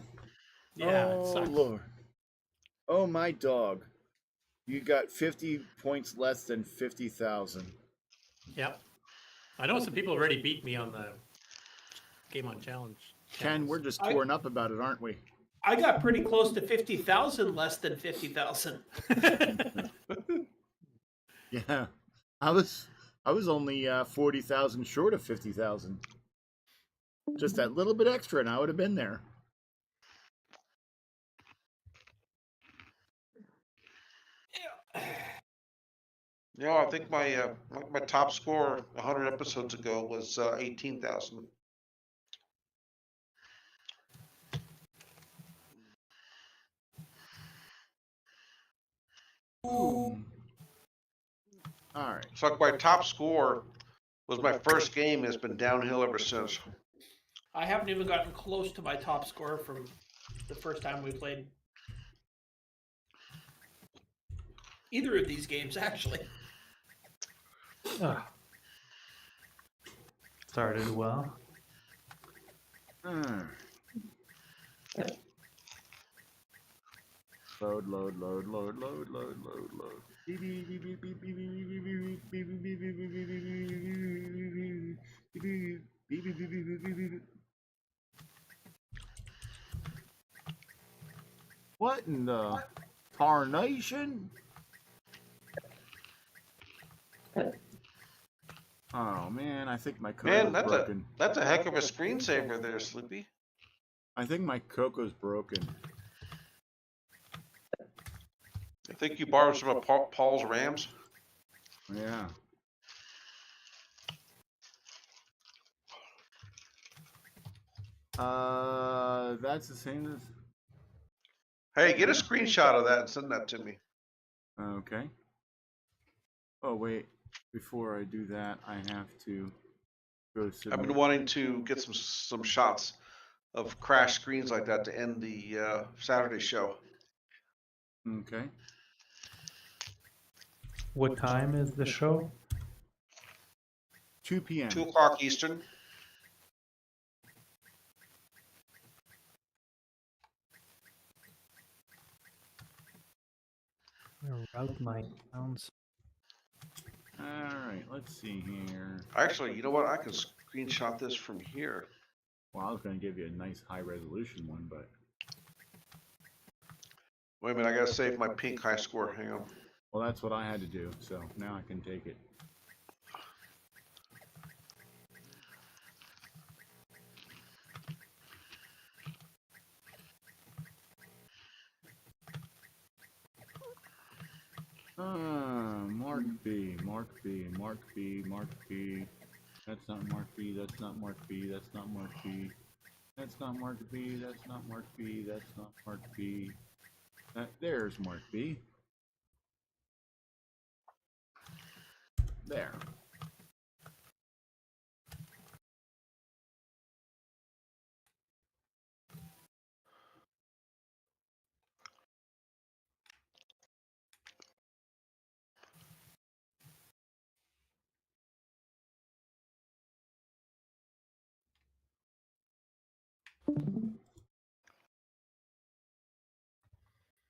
Yeah, it Oh sucks. Lord. Oh my dog. You got 50 points less than 50,000. Yep. I know some people already beat me on the Game on Challenge. Ken, we're just torn up about it, aren't we? I got pretty close to 50,000, less than 50,000. Yeah. I was only 40,000 short of 50,000. Just that little bit extra and I would have been there. Yeah, I think my top score 100 episodes ago was 18,000. All right. So my top score was my first game. Has been downhill ever since. I haven't even gotten close to my top score from the first time we played either of these games, actually. Started well. Load, load, load, load, load, load, load, load. What in the tarnation? Oh man, I think my Man, CoCo's broken. that's a heck of a screensaver there, Sleepy. I think my CoCo's broken. I think you borrowed some of Paul's Rams. Yeah. That's the same as. Hey, get a screenshot of that and send that to me. Okay. Oh wait, before I do that, I have to go I've submit. been wanting to get some shots of crash screens like that to end the Saturday show. Okay. What time is the show? 2 p.m. 2 o'clock Eastern. Route my sounds. All right, let's see here. Actually, you know what? I can screenshot this from here. Well, I was going to give you a nice high resolution one, but. Wait a minute, I gotta save my pink high score. Hang on. Well, that's what I had to do, so now I can take it. Mark B, Mark B, Mark B, Mark B. That's not Mark B, that's not Mark B, that's not Mark B. That's not Mark B, that's not Mark B, that's not Mark B. There's Mark B. There.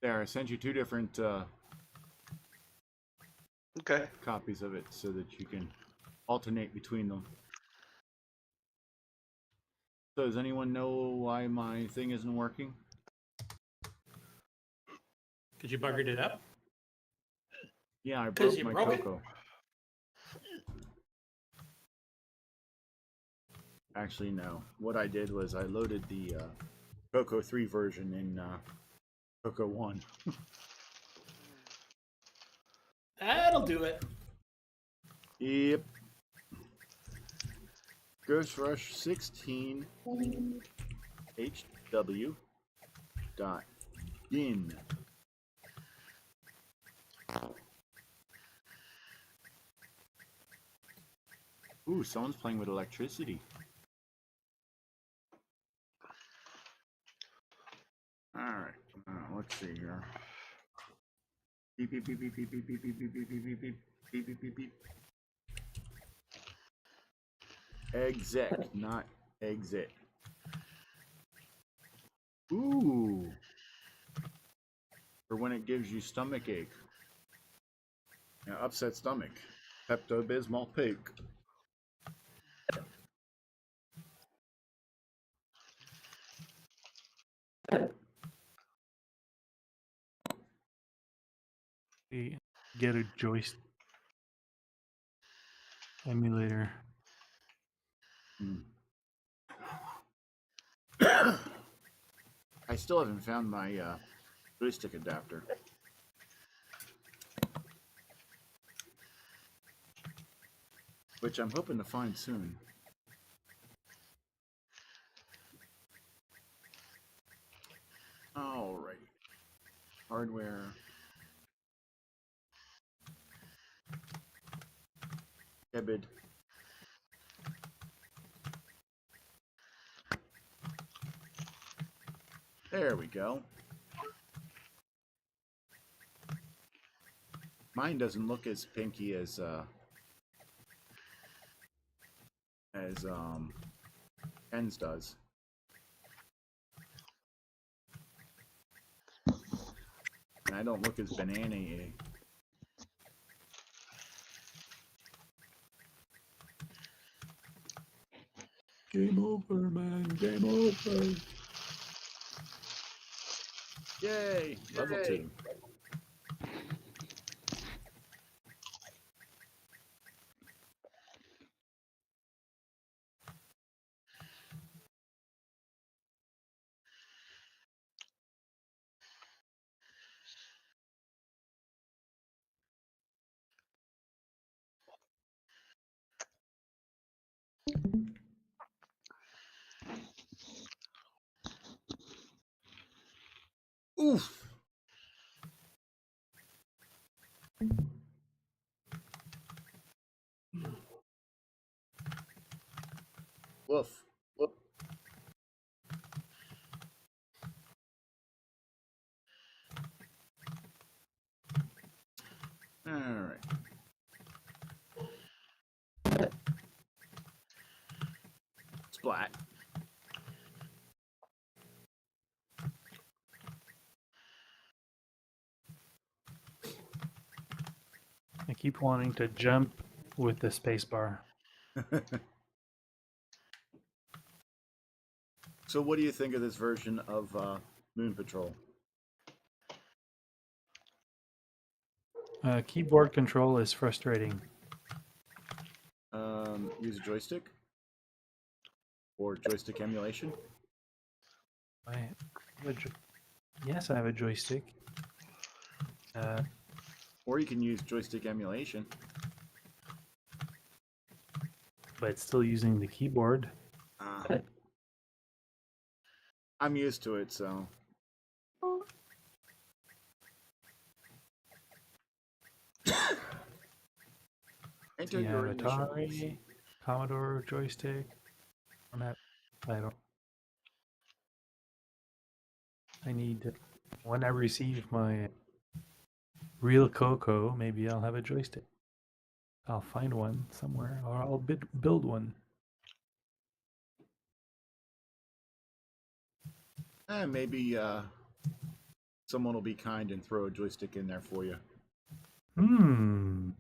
There, I sent you two different Okay. copies of it so that you can alternate between them. So does anyone know why my thing isn't working? Because you buggered it up? Yeah, I 'Cause broke you my broke it? CoCo. Actually, no. What I did was I loaded the CoCo 3 version in CoCo 1. That'll do it. Yep. Ghost Rush 16 HW dot in. Ooh, someone's playing with electricity. Alright, let's see here. Beep beep beep beep beep beep beep beep beep beep beep beep beep beep beep beep. Exec, not exit. Ooh. For when it gives you stomach ache. Yeah, upset stomach. Pepto-Bismol pig. Get a joystick emulator. I still haven't found my joystick adapter. Which I'm hoping to find soon. Alright. Hardware. Kebid. There we go. Mine doesn't look as pinky as Ken's does. And I don't look as banana-y. Game over, man. Game over. Yay! Level 2. Oof. Woof. Whoop. All right. Splat. I keep wanting to jump with the space bar. So, what do you think of this version of Moon Patrol? Keyboard control is frustrating. Use a joystick or joystick emulation. I have a yes, I have a joystick. Or you can use joystick emulation. But still using the keyboard. I'm used to it, so. Enter You have your initials. Atari, Commodore joystick. Format title. I need when I receive my real CoCo, maybe I'll have a joystick. I'll find one somewhere, or I'll build one. Maybe someone will be kind and throw a joystick in there for you. Hmm.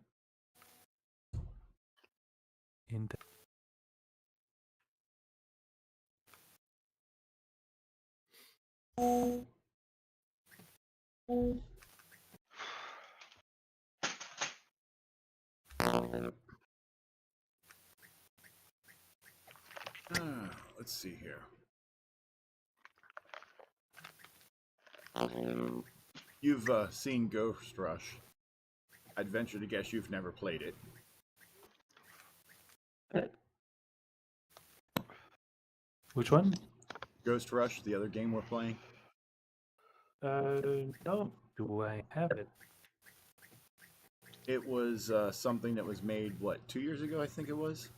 Let's see here. You've seen Ghost Rush. I'd venture to guess you've never played it. Which one? Ghost Rush, the other game we're playing. No. Do I have it? It was something that was made, what, 2 years ago, I think it was?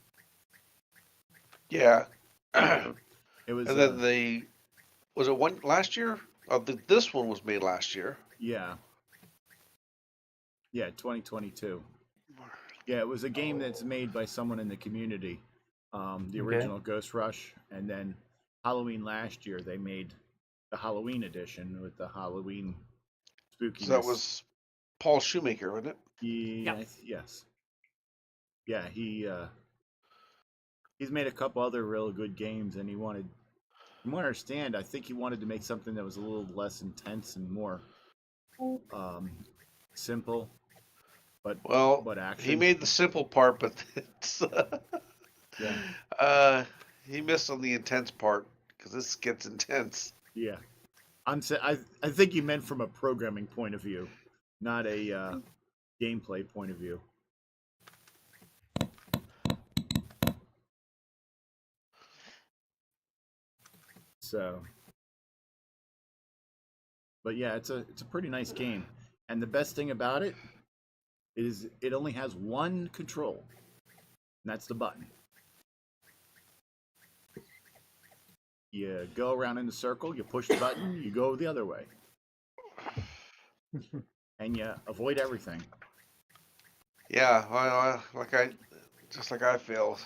Yeah. It was, And then was it one last year? This one was made last year. yeah. Yeah, 2022. Yeah, it was a game that's made by someone in the community. The original Ghost Rush, and then Halloween last year they made the Halloween edition with the Halloween spookiness. So that was Paul Shoemaker, wasn't it? Yeah, yes. Yeah, he's made a couple other real good games, and from what I understand, I think he wanted to make something that was a little less intense and more simple, but action. He made the simple part, but it's yeah. He missed on the intense part because this gets intense. Yeah, I think you meant from a programming point of view, not a gameplay point of view. So, but yeah, it's a pretty nice game, and the best thing about it is it only has one control, and that's the button. You go around in the circle, you push the button, you go the other way, and you avoid everything. Yeah, well, just like I failed.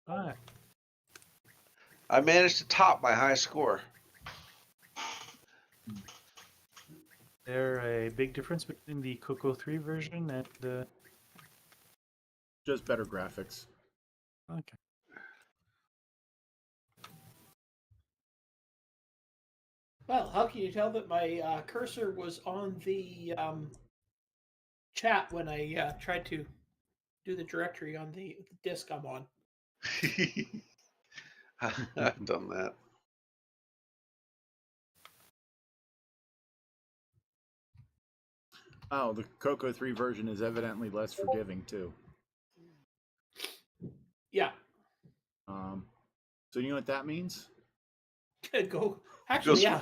Ah, I managed to top my high score. there a big difference between the CoCo 3 version and the... Just better graphics. Okay. Well, how can you tell that my cursor was on the chat when I tried to do the directory on the disk I'm on? I've done that. Oh, the CoCo 3 version is evidently less forgiving too. Yeah. So you know what that means? Go. Actually, yeah.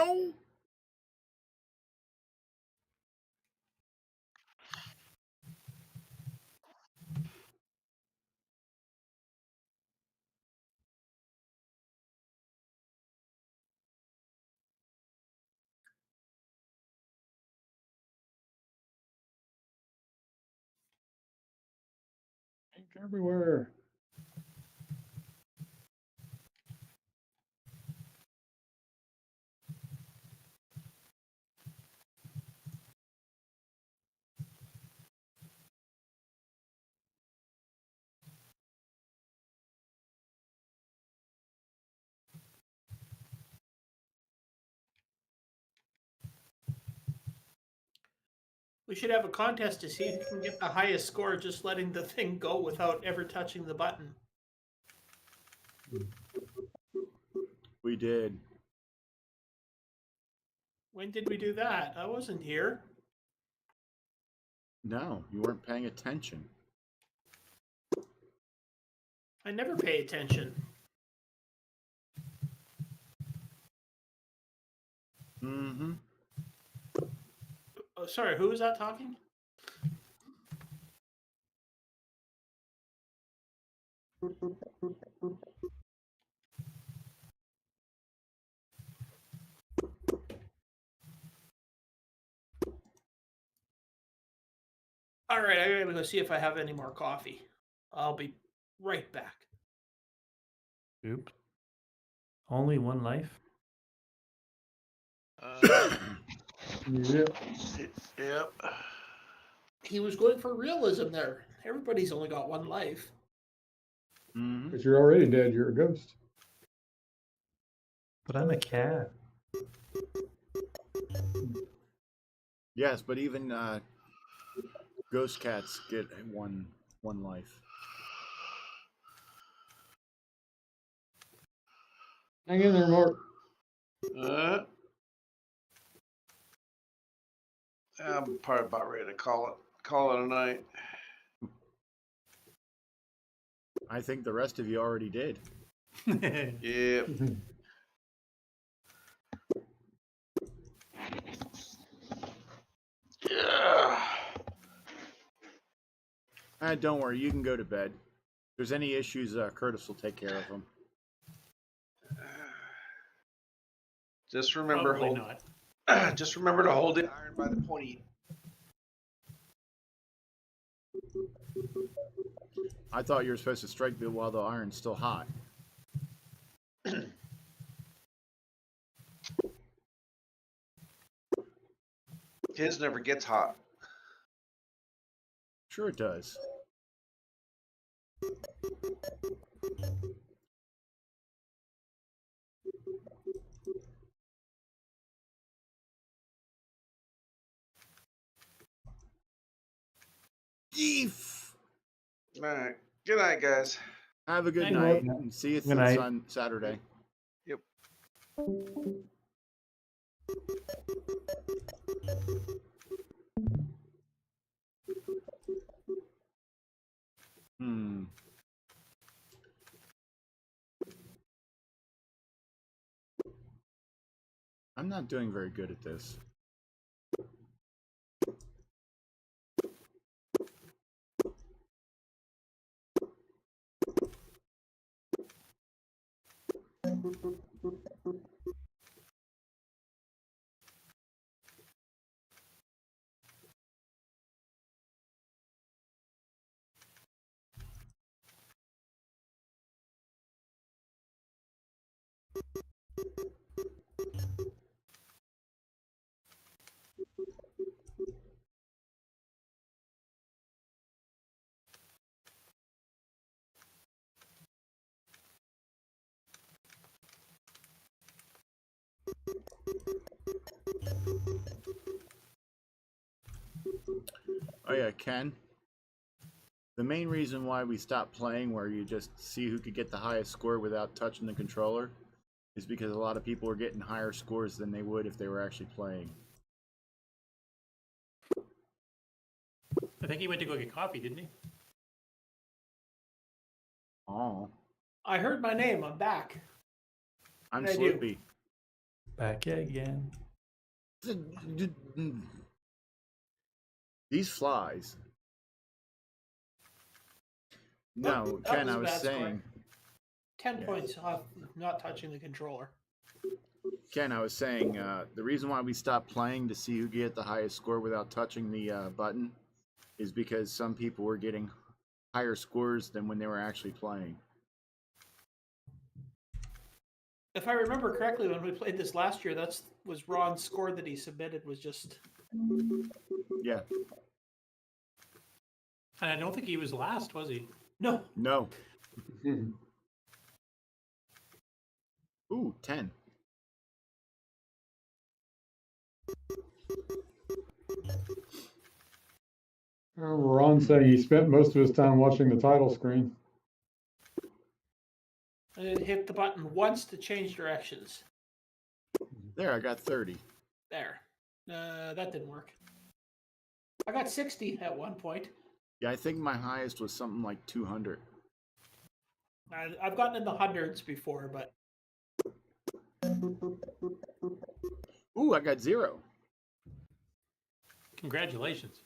No. Ink everywhere. We should have a contest to see who can get the highest score just letting the thing go without ever touching the button. We did. When did we do that? I wasn't here. No, you weren't paying attention. I never pay attention. Mm-hmm. Oh, sorry, who was that talking? All right, I gotta go see if I have any more coffee. I'll be right back. Oops. Only one life? Yep. Yep. He was going for realism there. Everybody's only got one life. Mm-hmm. But you're already dead. You're a ghost. But I'm a cat. Yes, but even ghost cats get one life. Hang in there, Mark. I'm probably about ready to call it a night. I think the rest of you already did. Yep. Yeah. Don't worry, you can go to bed. If there's any issues, Curtis will take care of them. Just remember, Probably just remember to hold the iron by the pointy. I thought you were supposed to strike it while the iron's still hot. His never gets hot. Sure it does. Yeef! All right. Good night, guys. Have a good Good night, night. and see you Good night. on Saturday. Yep. I'm not doing very good at this. Oh yeah, Ken. The main reason why we stopped playing where you just see who could get the highest score without touching the controller is because a lot of people were getting higher scores than they would if they were actually playing. I think he went to go get coffee, didn't he? Oh, I heard my name. I'm back. I'm What did I do? Slippy. Back again. These flies. No, that Ken, was I a was bad score. saying, 10 Yeah. points off not touching the controller. Ken, I was saying, the reason why we stopped playing to see who get the highest score without touching the button is because some people were getting higher scores than when they were actually playing. If I remember correctly, when we played this last year, that was Ron's score that he submitted was just. Yeah. And I don't think he was last, was he? No. No. Ooh, 10. Ron saying he spent most of his time watching the title screen. I did hit the button once to change directions. There, I got 30. There. That didn't work. I got 60 at one point. Yeah, I think my highest was something like 200. I've gotten in the hundreds before, but. Ooh, I got 0. Congratulations.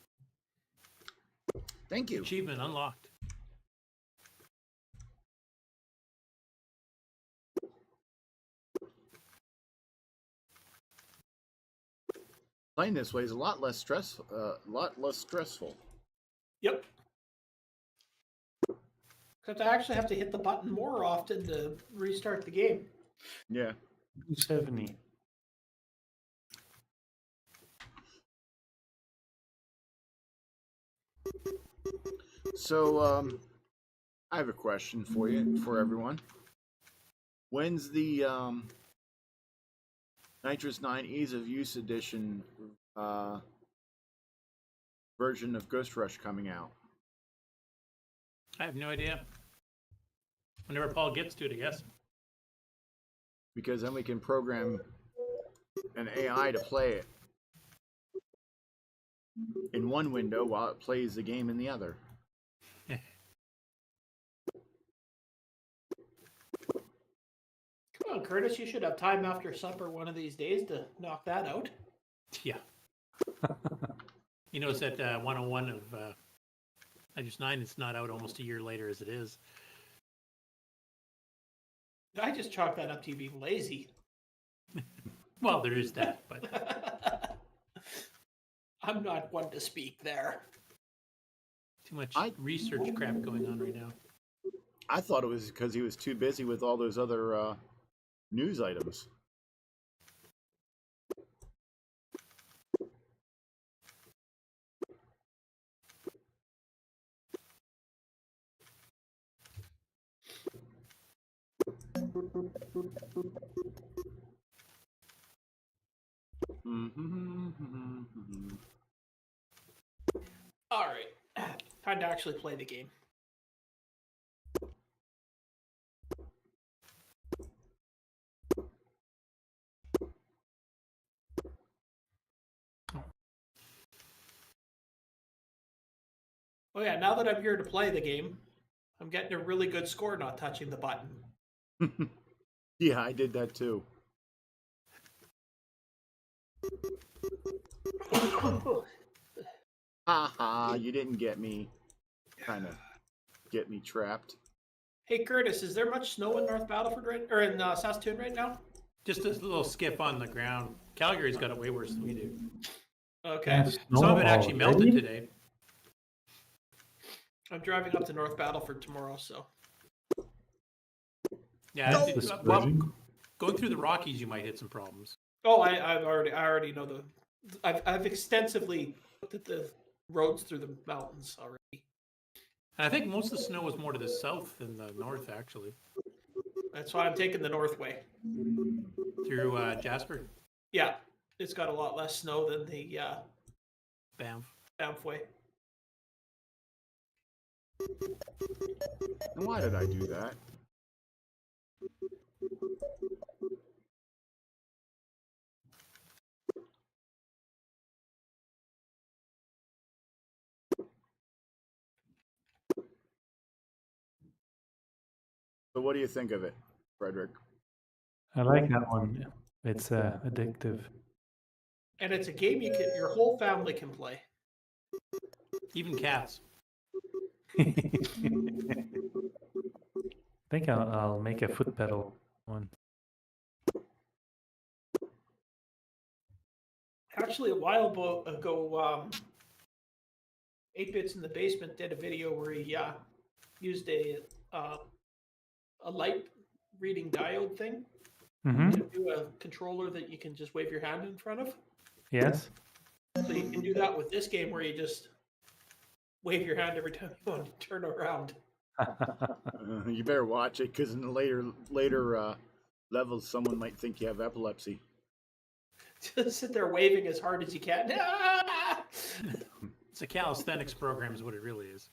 Thank you. Achievement unlocked. Playing this way is a lot less stressful. Yep. Except I actually have to hit the button more often to restart the game. Yeah. 270. So, I have a question for you, for everyone. When's the Nitrous 9 Ease of Use Edition version of Ghost Rush coming out? I have no idea. Whenever Paul gets to it, I guess. Because then we can program an AI to play it in one window while it plays the game in the other. Come on, Curtis, you should have time after supper one of these days to knock that out. Yeah. You notice that 101 of Nitrous 9, it's not out almost a year later as it is. I just chalk that up to you being lazy. Well, there is that, but I'm not one to speak there. too much research crap going on right now. I thought it was because he was too busy with all those other news items. All right. Time to actually play the game. Oh yeah, now that I'm here to play the game, I'm getting a really good score not touching the button. Yeah, I did that too. Ha ha, you didn't get me. Kind of get me trapped. Hey Curtis, is there much snow in North Battleford or in Saskatoon right now? Just a little skip on the ground. Calgary's got it way worse than we do. Okay. Some of it actually melted today. I'm driving up to North Battleford tomorrow, so. Yeah, going through the Rockies, you might hit some problems. Oh, I already know I've extensively looked at the roads through the mountains already. And I think most of the snow is more to the south than the north, actually. That's why I'm taking the north way. Through Jasper? Yeah, it's got a lot less snow than the Banff way. And why did I do that? So what do you think of it, Frederick? I like that one. It's addictive. And it's a game your whole family can play. Even cats. I think I'll make a foot pedal one. Actually, a while ago, 8-Bits in the Basement did a video where he used a light reading diode thing Mm-hmm. to do a controller that you can just wave your hand in front of. Yes. So you can do that with this game where you just wave your hand every time you want to turn around. You better watch it, because in the later levels, someone might think you have epilepsy. Just sit there waving as hard as you can. Ah! It's a calisthenics program is what it really is.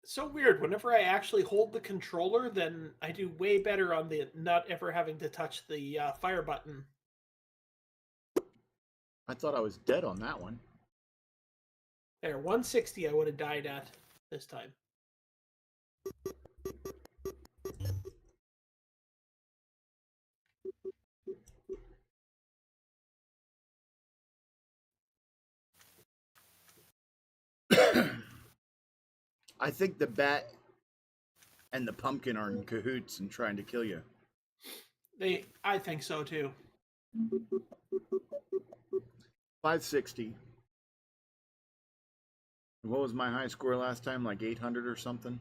So weird. Whenever I actually hold the controller, then I do way better on the not ever having to touch the fire button. I thought I was dead on that one. There, 160 I would have died at this time. I think the bat and the pumpkin are in cahoots and trying to kill you. I think so too. 560. What was my high score last time? Like 800 or something?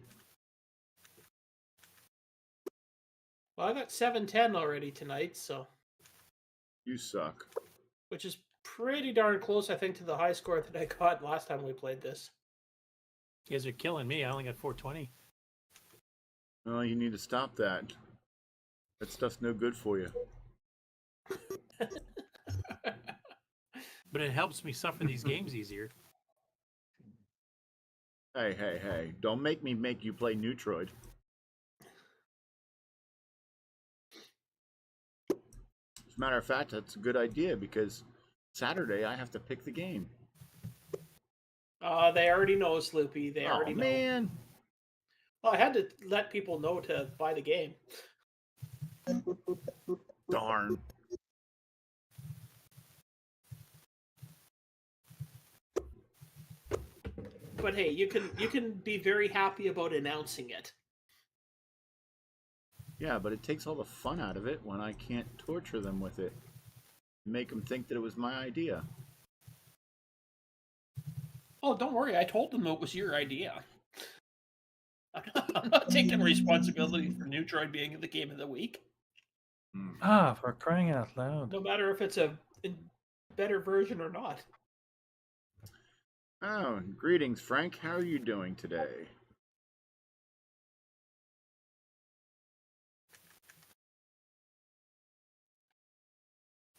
Well, I got 710 already tonight, so You suck. which is pretty darn close, I think, to the high score that I got last time we played this. You guys are killing me. I only got 420. Oh, you need to stop that. That stuff's no good for you. But it helps me suffer these games easier. Hey. Don't make me make you play Neutroid. As a matter of fact, that's a good idea, because Saturday I have to pick the game. They already know, Sloopy. They already know. Man. Well, I had to let people know to buy the game. Darn. But hey, you can be very happy about announcing it. Yeah, but it takes all the fun out of it when I can't torture them with it. Make them think that it was my idea. Oh, don't worry. I told them it was your idea. I'm not taking responsibility for Neutroid being the game of the week. Ah, for crying out loud. No matter if it's a better version or not. Oh, greetings, Frank. How are you doing today?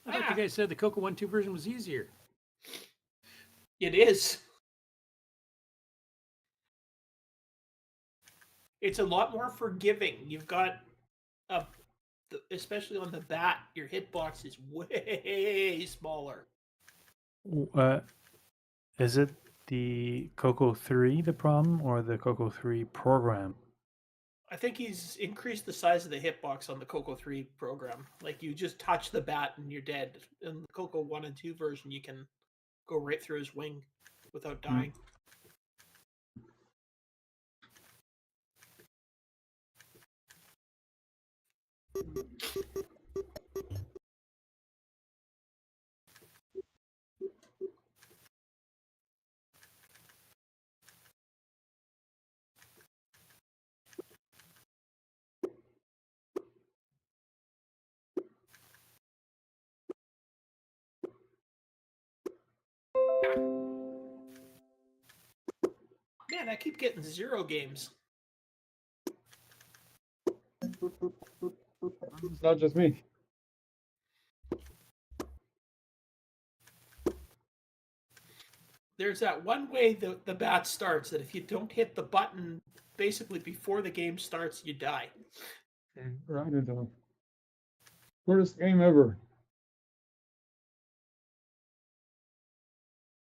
I thought you guys said the CoCo 1.2 version was easier. It is. It's a lot more forgiving. You've got, especially on the bat, your hitbox is way smaller. Is it the CoCo 3 the problem, or the CoCo 3 program? I think he's increased the size of the hitbox on the CoCo 3 program. Like, you just touch the bat and you're dead. In the CoCo 1 and 2 version, you can go right through his wing without dying. Man, I keep getting 0 games. It's not just me. There's that one way the bat starts, that if you don't hit the button basically before the game starts, you die. Right into the shortest game ever.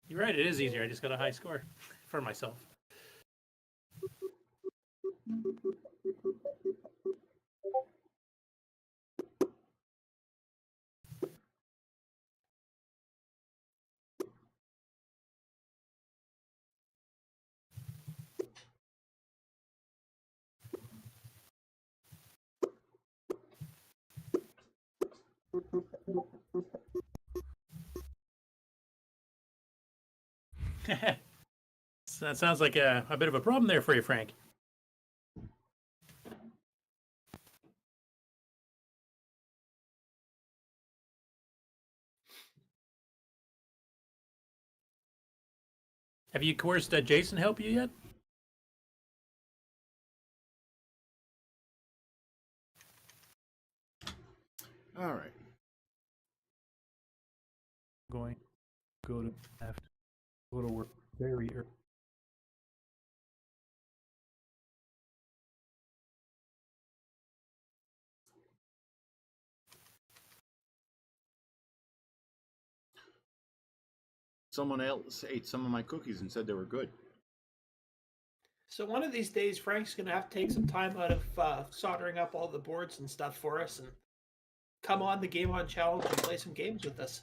You're right, it is easier. I just got a high score for myself. So that sounds like a bit of a problem there for you, Frank. Have you coerced Jason to help you yet? All right. Going, go to left, go to work very early. Someone else ate some of my cookies and said they were good. So one of these days, Frank's going to have to take some time out of soldering up all the boards and stuff for us and come on the Game On Challenge and play some games with us.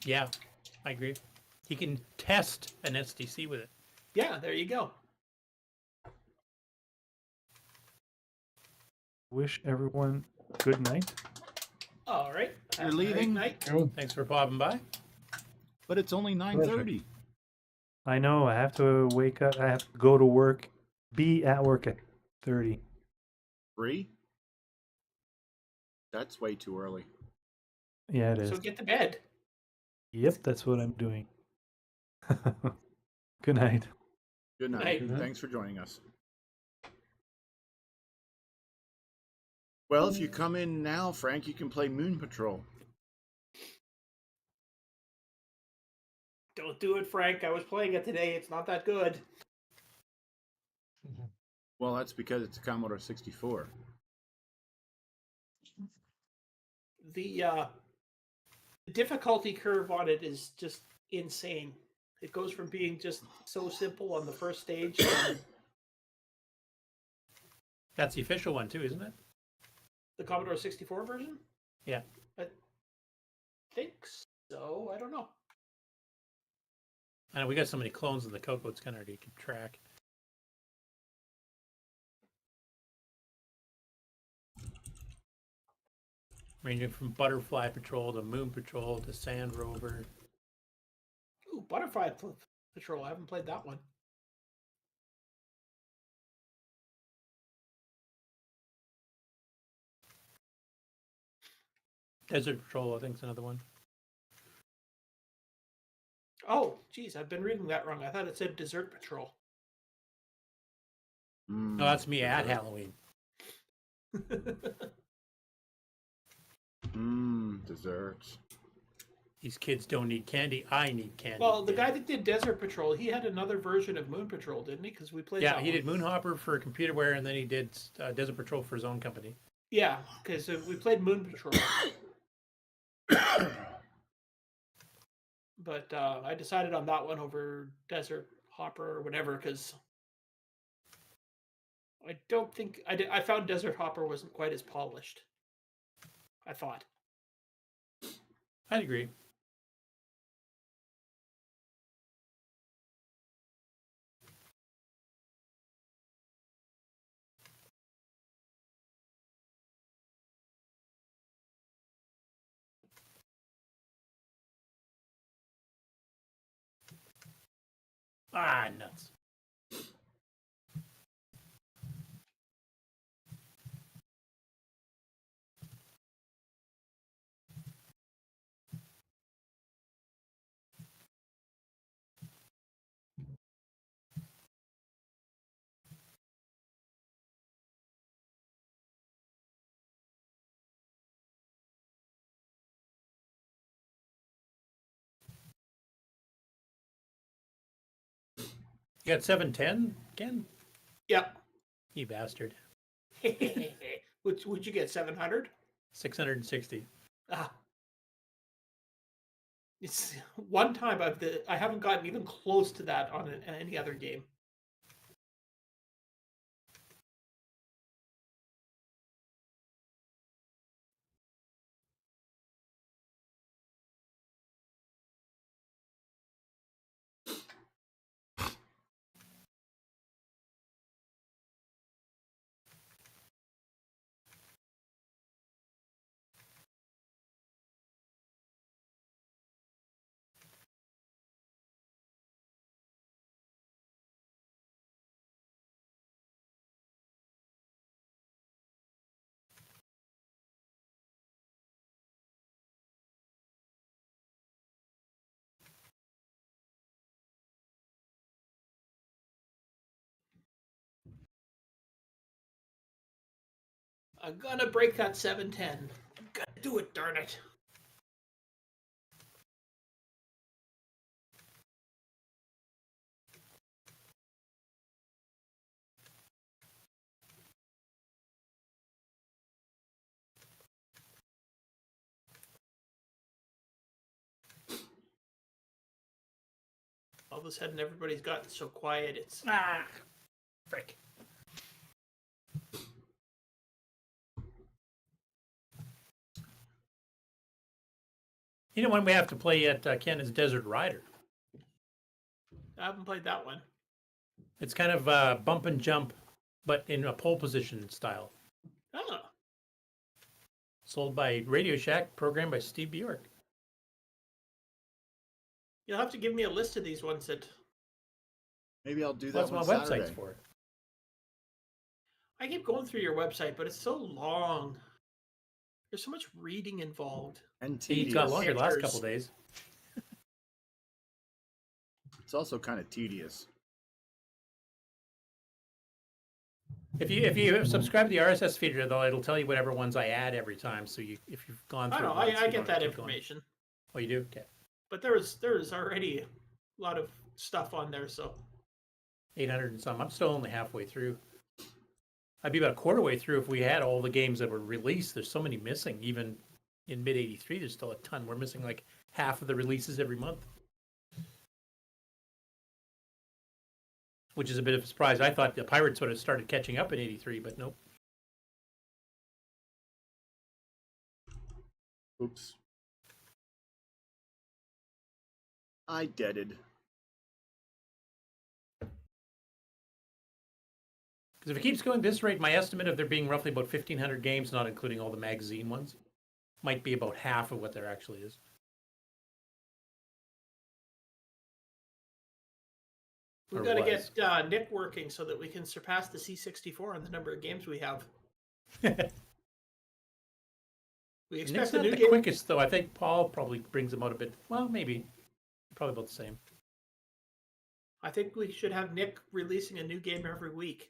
Yeah, I agree. He can test an SDC with it. Yeah, there you go. Wish everyone good night. All right. You're Have a great leaving? night. Go. Thanks for popping by. But it's only 9:30. I know, I have to wake up, I have to go to work, be at work at 30. 3? That's way too early. Yeah, it is. So get to bed. Yep, that's what I'm doing. Good night. Good night. Night. Good night. Thanks for joining us. Well, if you come in now, Frank, you can play Moon Patrol. Don't do it, Frank. I was playing it today. It's not that good. Well, that's because it's a Commodore 64. The difficulty curve on it is just insane. It goes from being just so simple on the first stage to That's the official one too, isn't it? the Commodore 64 version. Yeah. I think so. I don't know. I know we got so many clones of the CoCo, it's kind of hard to keep track. Ranging from Butterfly Patrol to Moon Patrol to Sand Rover. Ooh, Butterfly Patrol. I haven't played that one. Desert Patrol, I think, is another one. Oh, geez, I've been reading that wrong. I thought it said Desert Patrol. No, that's me at Halloween. Desserts. These kids don't need candy. I need candy. Well, the guy that did Desert Patrol, he had another version of Moon Patrol, didn't he? Because we played. Yeah, that he one. did Moonhopper for Computerware, and then he did Desert Patrol for his own company. Yeah, because we played Moon Patrol. But I decided on that one over Desert Hopper or whatever because I don't think I found Desert Hopper wasn't quite as polished. I thought. I'd agree. Ah, nuts. You got 710 again? Yep. You bastard. Would you get 700? 660. Ah, it's one time I haven't gotten even close to that on any other game. I'm gonna break that 710. I'm gonna do it, darn it. All of a sudden, everybody's gotten so quiet. It's frick. You know, one we have to play at Ken is Desert Rider. I haven't played that one. It's kind of bump and jump, but in a pole position style. Oh, Sold by Radio Shack, programmed by Steve Bjork. you'll have to give me a list of these ones that Maybe I'll do that That's one what my Saturday. website's for. I keep going through your website, but it's so long. There's so much reading involved. And It tedious. got longer the last Pictures. couple days. It's also kind of tedious. If you subscribe to the RSS feed, though, it'll tell you whatever ones I add every time. So if you've gone I through, know, it once, I you get don't that keep going. information. Oh, you do? Okay. But there's already a lot of stuff on there, so 800 and some. I'm still only halfway through. I'd be about a quarter way through if we had all the games that were released. There's so many missing. Even in mid '83, there's still a ton. We're missing like half of the releases every month, which is a bit of a surprise. I thought the Pirates would have started catching up in '83, but nope. Oops. I deaded. Because if it keeps going this rate, my estimate of there being roughly about 1,500 games, not including all the magazine ones, might be about half of what there actually is. we've Or got to was. get Nick working so that we can surpass the C64 on the number of games we have. We Nick's expect a not new the game. quickest, though. I think Paul probably brings them out a bit. Well, maybe. Probably about the same. I think we should have Nick releasing a new game every week.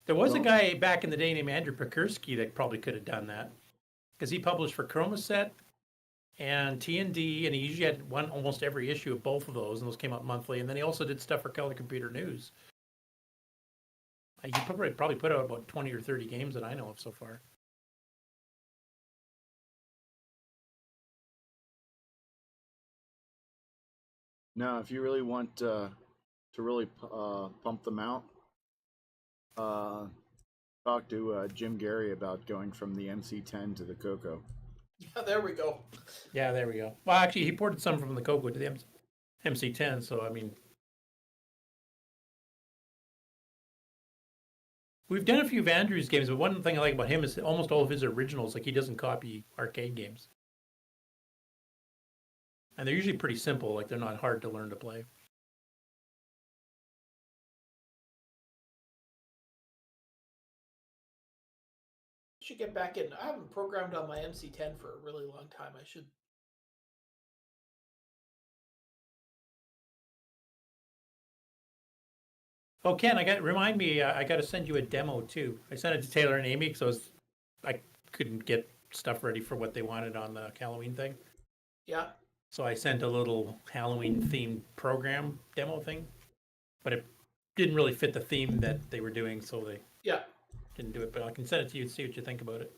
There was a Well- guy back in the day named Andrew Pekurski that probably could have done that. Because he published for Chromaset and T&D, and he usually had one almost every issue of both of those, and those came out monthly. And then he also did stuff for Color Computer News. He probably put out about 20 or 30 games that I know of so far. No, if you really want to really pump them out, talk to Jim Gary about going from the MC10 to the CoCo. Yeah, there we go. Yeah, there we go. Well, actually, he ported some from the CoCo to the MC10, so I mean, we've done a few of Andrew's games, but one thing I like about him is almost all of his originals, like he doesn't copy arcade games. And they're usually pretty simple, like they're not hard to learn to play. Should get back in. I haven't programmed on my MC10 for a really long time. I should. Oh, Ken, remind me, I got to send you a demo too. I sent it to Taylor and Amy because I couldn't get stuff ready for what they wanted on the Halloween thing. Yeah. So I sent a little Halloween themed program demo thing, but it didn't really fit the theme that they were doing, so they Yeah. didn't do it. But I can send it to you and see what you think about it.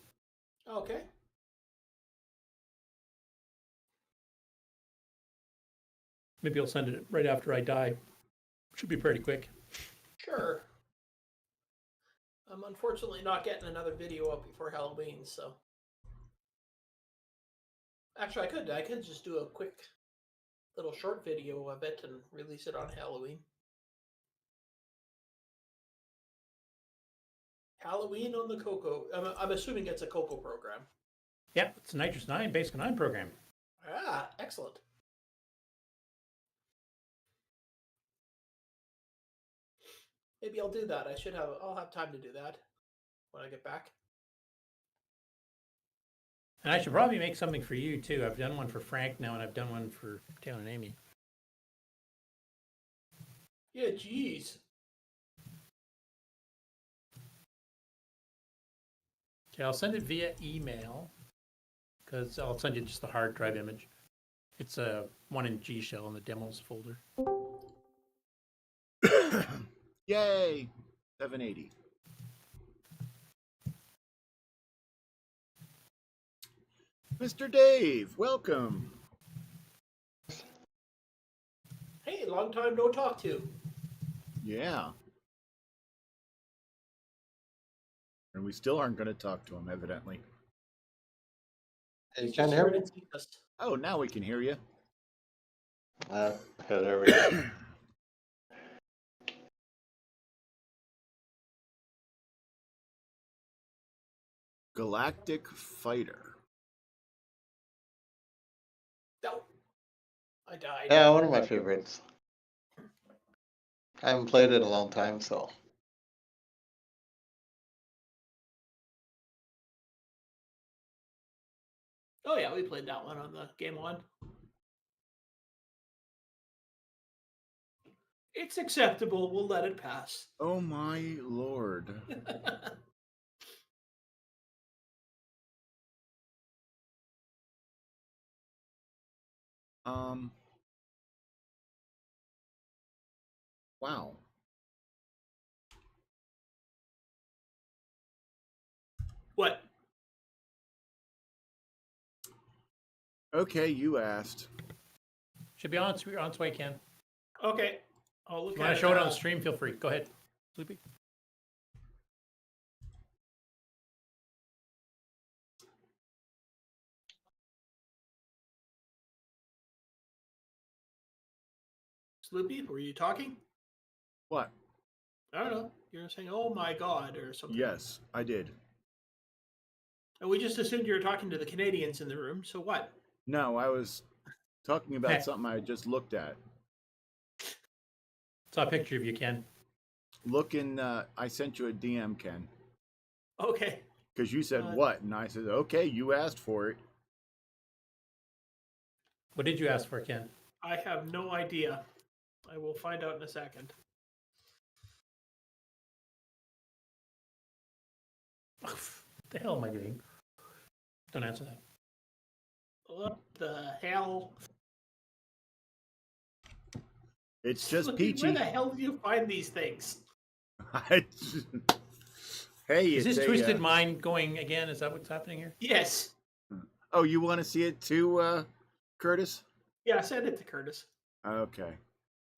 Okay. Maybe I'll send it right after I die. Should be pretty quick. Sure. I'm unfortunately not getting another video up before Halloween, so. Actually, I could just do a quick little short video of it and release it on Halloween. Halloween on the CoCo. I'm assuming it's a CoCo program. Yep, it's a Nitrous 9 Basic 9 program. Ah, excellent. Maybe I'll do that. I'll have time to do that when I get back. And I should probably make something for you too. I've done one for Frank now, and I've done one for Taylor and Amy. Yeah, geez. Okay, I'll send it via email because I'll send you just the hard drive image. It's a one in G shell in the demos folder. Yay! 780. Mr. Dave, welcome. Hey, long time no talk to. Yeah. And we still aren't going to talk to him, evidently. You He's can't just hear here me? to see us. Oh, now we can hear you. Okay, there we go. Galactic Fighter. No. I died. Yeah, one of my favorites. I haven't played it in a long time, so. Oh yeah, we played that one on the game one. It's acceptable. We'll let it pass. Oh my lord. Wow. What? Okay, you asked. Should be on its way, Ken. Okay. I'll look If you at want to show it on now. the stream, feel free. Go ahead, Sleepy. Sloopy, were you talking? What? I don't know. You're saying, "Oh my God," or something. Yes, I did. And we just assumed you were talking to the Canadians in the room. So what? No, I was talking about something I just looked at. Saw a picture of you, Ken. Look in, I sent you a DM, Ken. Okay. Because you said what? And I said, okay, you asked for it. What did you ask for, Ken? I have no idea. I will find out in a second. What the hell am I doing? Don't answer that. What the hell? It's just Sloopy, peachy. where the hell do you find these things? Hey, Is it's this a, Twisted Mind going again? Is that what's happening here? Yes. Oh, you want to see it too, Curtis? Yeah, send it to Curtis. Okay.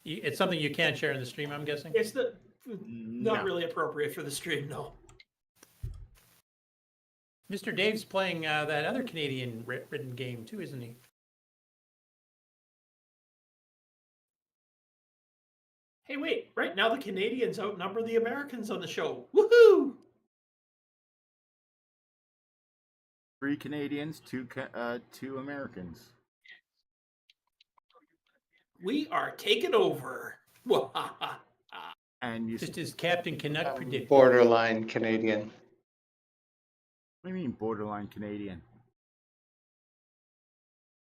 It's something you can't share in the stream, I'm guessing? It's not No. really appropriate for the stream, no. Mr. Dave's playing that other Canadian written game too, isn't he? Hey, wait. Right now, the Canadians outnumber the Americans on the show. Woohoo! 3 Canadians, 2 Americans. We are taking over. And you Just as Captain Canuck predicted. Borderline Canadian. What do you mean borderline Canadian?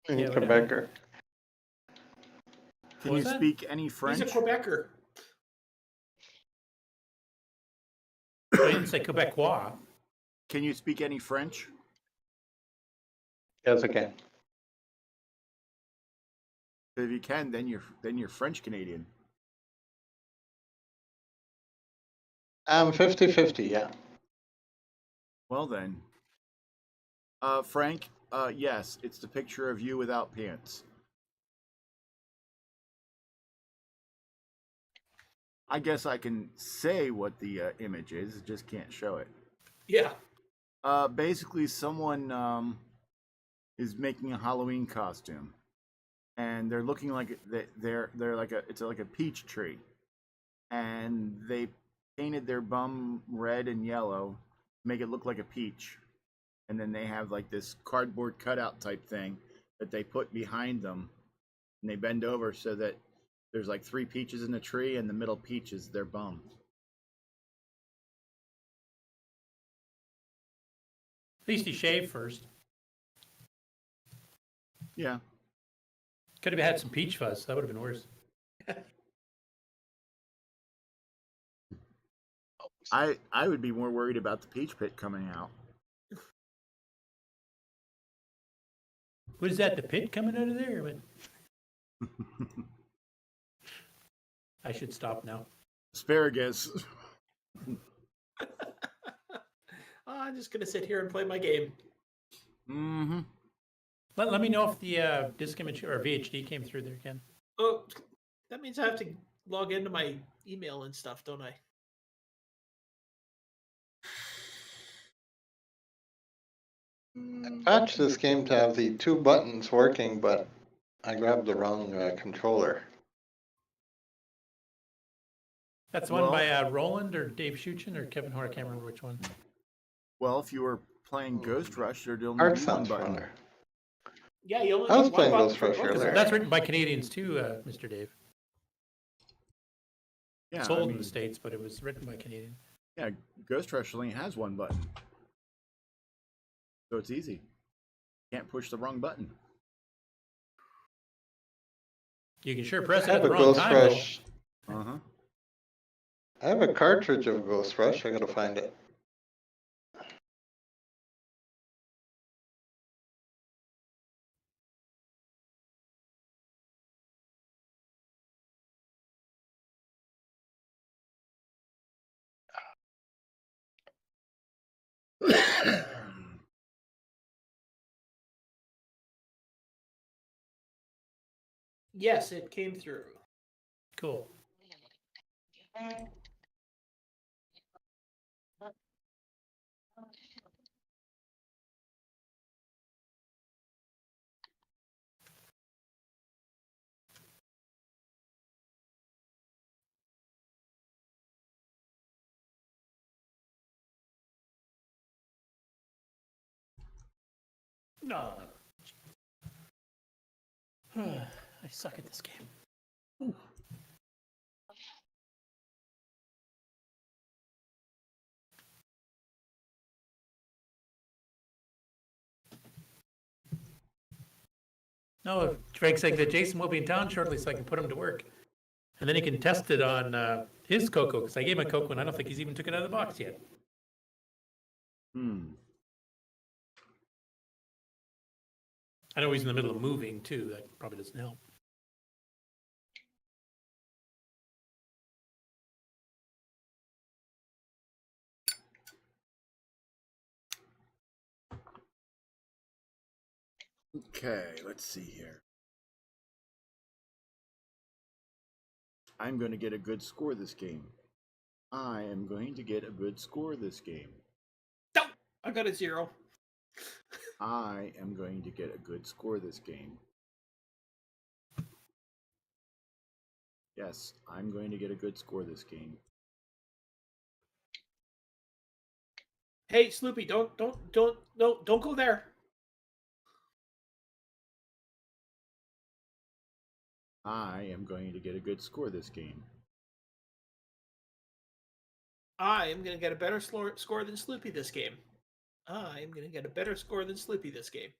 Yeah, Quebecer. Can What you was that? speak any French? He's a Quebecer. I didn't say Quebecois. Can you speak any French? Yes, I can. If you can, then you're French Canadian. I'm 50-50, yeah. Well then, Frank, yes, it's the picture of you without pants. I guess I can say what the image is, just can't show it. Yeah. Basically, someone is making a Halloween costume, and they're looking like they're like a peach tree, and they painted their bum red and yellow, make it look like a peach, and then they have like this cardboard cutout type thing that they put behind them, and they bend over so that there's like 3 peaches in the tree, and the middle peach is their bum. At least he shaved first. Yeah. Could have had some peach fuzz. That would have been worse. I would be more worried about the peach pit coming out. What is that? The pit coming out of there? But I should stop now. Asparagus. I'm just gonna sit here and play my game. Mm-hmm. Let me know if the disc image or VHD came through there, Ken. Oh, that means I have to log into my email and stuff, don't I? I patched this game to have the 2 buttons working, but I grabbed the wrong controller. That's the one by Roland or Dave Schuchen or Kevin Hart. I can't remember which one. Well, if you were playing Ghost Rush, there'd only Art be one sounds button. runner. Yeah, you only I was need one playing button Ghost for Rush both of earlier. them. That's written by Canadians too, Mr. Dave. Yeah, Sold I in mean, the States, but it was written by Canadian. yeah, Ghost Rush only has one button, so it's easy. Can't push the wrong button. You can sure press I it at have the a wrong Ghost time, Rush. Uh-huh. I have a cartridge of Ghost Rush. I gotta find it. Yes, it came through. Cool. No. I suck at this game. No, Craig said that Jason will be in town shortly, so I can put him to work, and then he can test it on his CoCo because I gave him a CoCo and I don't think he's even took it out of the box yet. I know he's in the middle of moving too. That probably doesn't help. Okay, let's see here. I'm going to get a good score this game. I am going to get a good score this game. No, I got a 0. I am going to get a good score this game. Yes, I'm going to get a good score this game. Hey, Sloopy, don't go there. I am going to get a good score this game. I am going to get a better score than Sloopy this game. I am going to get a better score than Sloopy this game.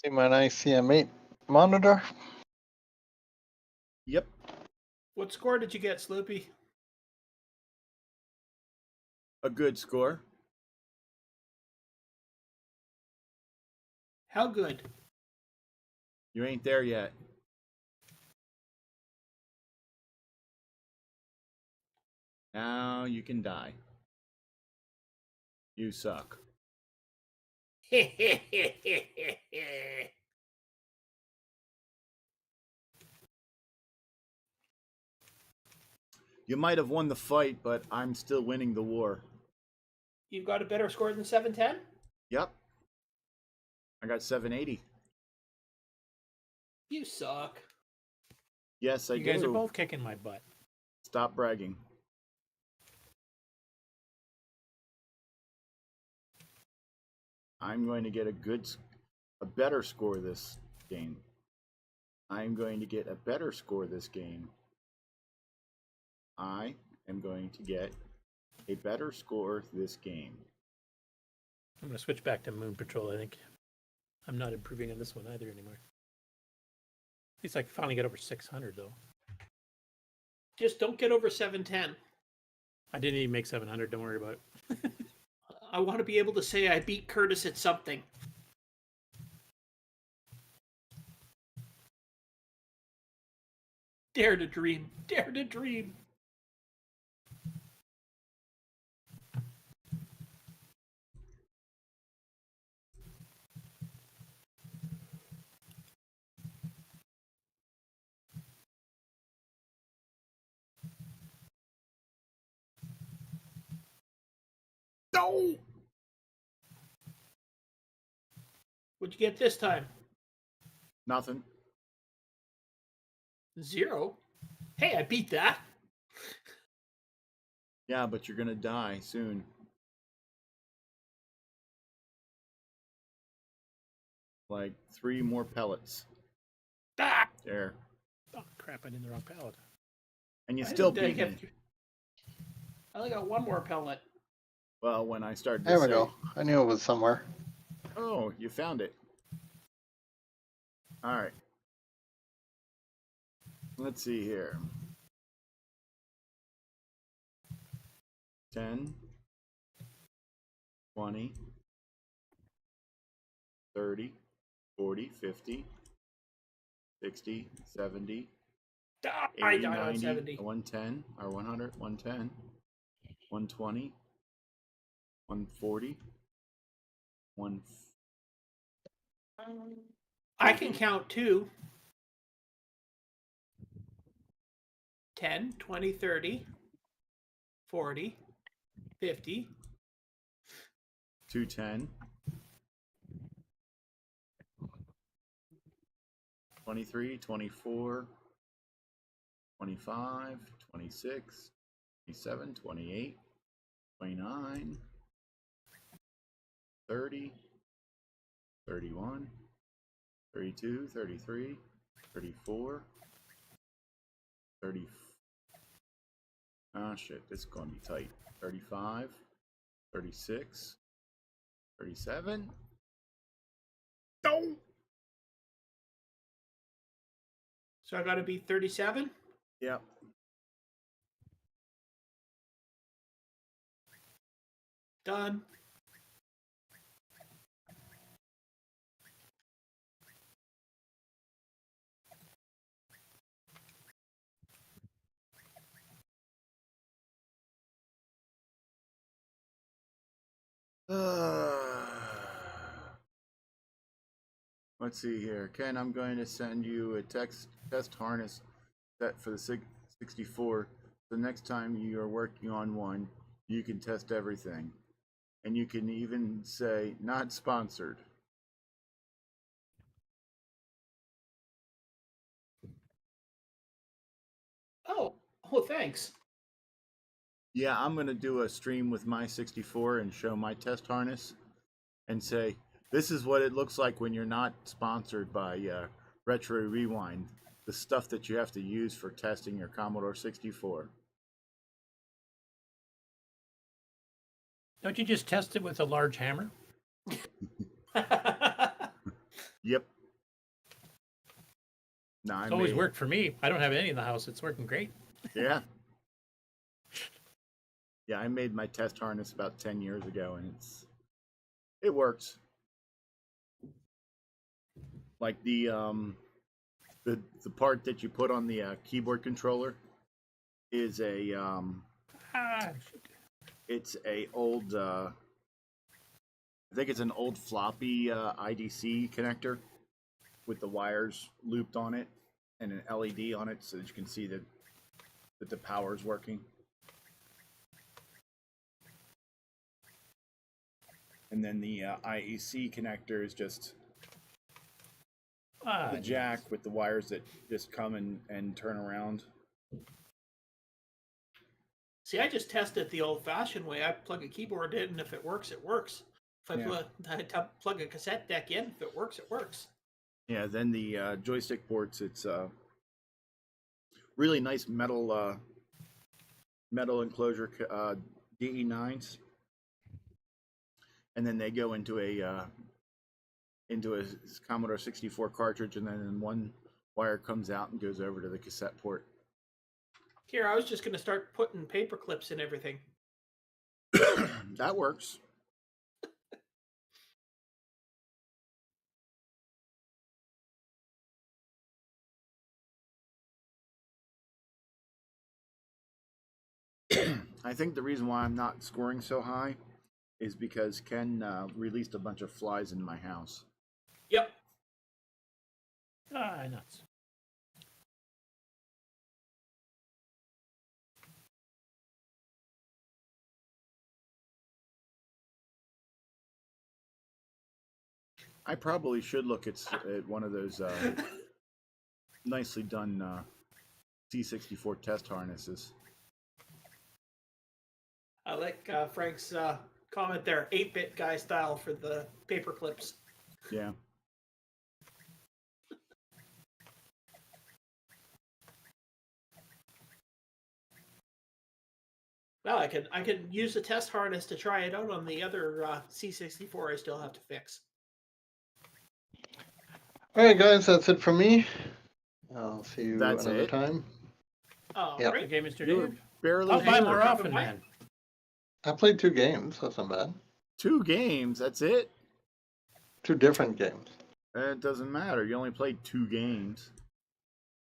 See my nice CM8 monitor? Yep. What score did you get, Sloopy? A good score. How good? You ain't there yet. Now you can die. You suck. You might have won the fight, but I'm still winning the war. You've got a better score than 710? Yep. I got 780. You suck. Yes, I You do. guys are both kicking my butt. Stop bragging. I'm going to get a better score this game. I'm going to get a better score this game. I am going to get a better score this game. I'm going to switch back to Moon Patrol, I think. I'm not improving on this one either anymore. At least I finally got over 600, though. Just don't get over 710. I didn't even make 700, don't worry about it. I want to be able to say I beat Curtis at something. Dare to dream. Dare to dream. No! What'd you get this time? Nothing. 0? Hey, I beat that. Yeah, but you're going to die soon. Like 3 more pellets. Ah! There. Oh, crap, I did the wrong pallet. And you I still didn't beat get me. I only got 1 more pellet. Well, when I started to There we say, go. I knew it was somewhere. oh, you found it. All right. Let's see here. 10, 20, 30, 40, 50, 60, 70, Ah, I 80, died on 90, 70. 110, or 100, 110, 120, 140, 1. I can count too. 10, 20, 30, 40, 50. 210, 23, 24, 25, 26, 27, 28, 29, 30, 31, 32, 33, 34, 30. Ah, shit, this is going to be tight. 35, 36, 37. No! So I got to be 37? Yep. Done. Let's see here. Ken, I'm going to send you a test harness set for the 64. The next time you are working on one, you can test everything. And you can even say, not sponsored. Oh, thanks. Yeah, I'm going to do a stream with my 64 and show my test harness and say, this is what it looks like when you're not sponsored by Retro Rewind, the stuff that you have to use for testing your Commodore 64. Don't you just test it with a large hammer? Yep. No, It's always worked for me. I don't have any in the house. It's working great. Yeah. Yeah, I made my test harness about 10 years ago, and it works. Like the part that you put on the keyboard controller is it's a old I think it's an old floppy IDC connector with the wires looped on it and an LED on it so that you can see that the power is working. And then the IEC connector is just the jack with the wires that just come and turn around. See, I just test it the old-fashioned way. I plug a keyboard in, and if it works, it works. If I plug a cassette deck in, if it works, it works. Yeah, then the joystick ports, it's really nice metal enclosure DE9s, and then they go into a Commodore 64 cartridge, and then one wire comes out and goes over to the cassette port. Here, I was just going to start putting paper clips in everything. That works. I think the reason why I'm not scoring so high is because Ken released a bunch of flies in my house. Yep. Nuts. I probably should look at one of those nicely done C64 test harnesses. I like Frank's comment there, 8-bit guy style for the paper clips. Yeah. Well, I can use the test harness to try it out on the other C64 I still have to fix. All right, guys, that's it for me. I'll see you That's another it? time. Oh, Yep. great. Okay, Mr. You were Dave. barely I'll buy here. more often, man. I played 2 games. That's not bad. 2 games, that's it? 2 different games. It doesn't matter. You only played 2 games.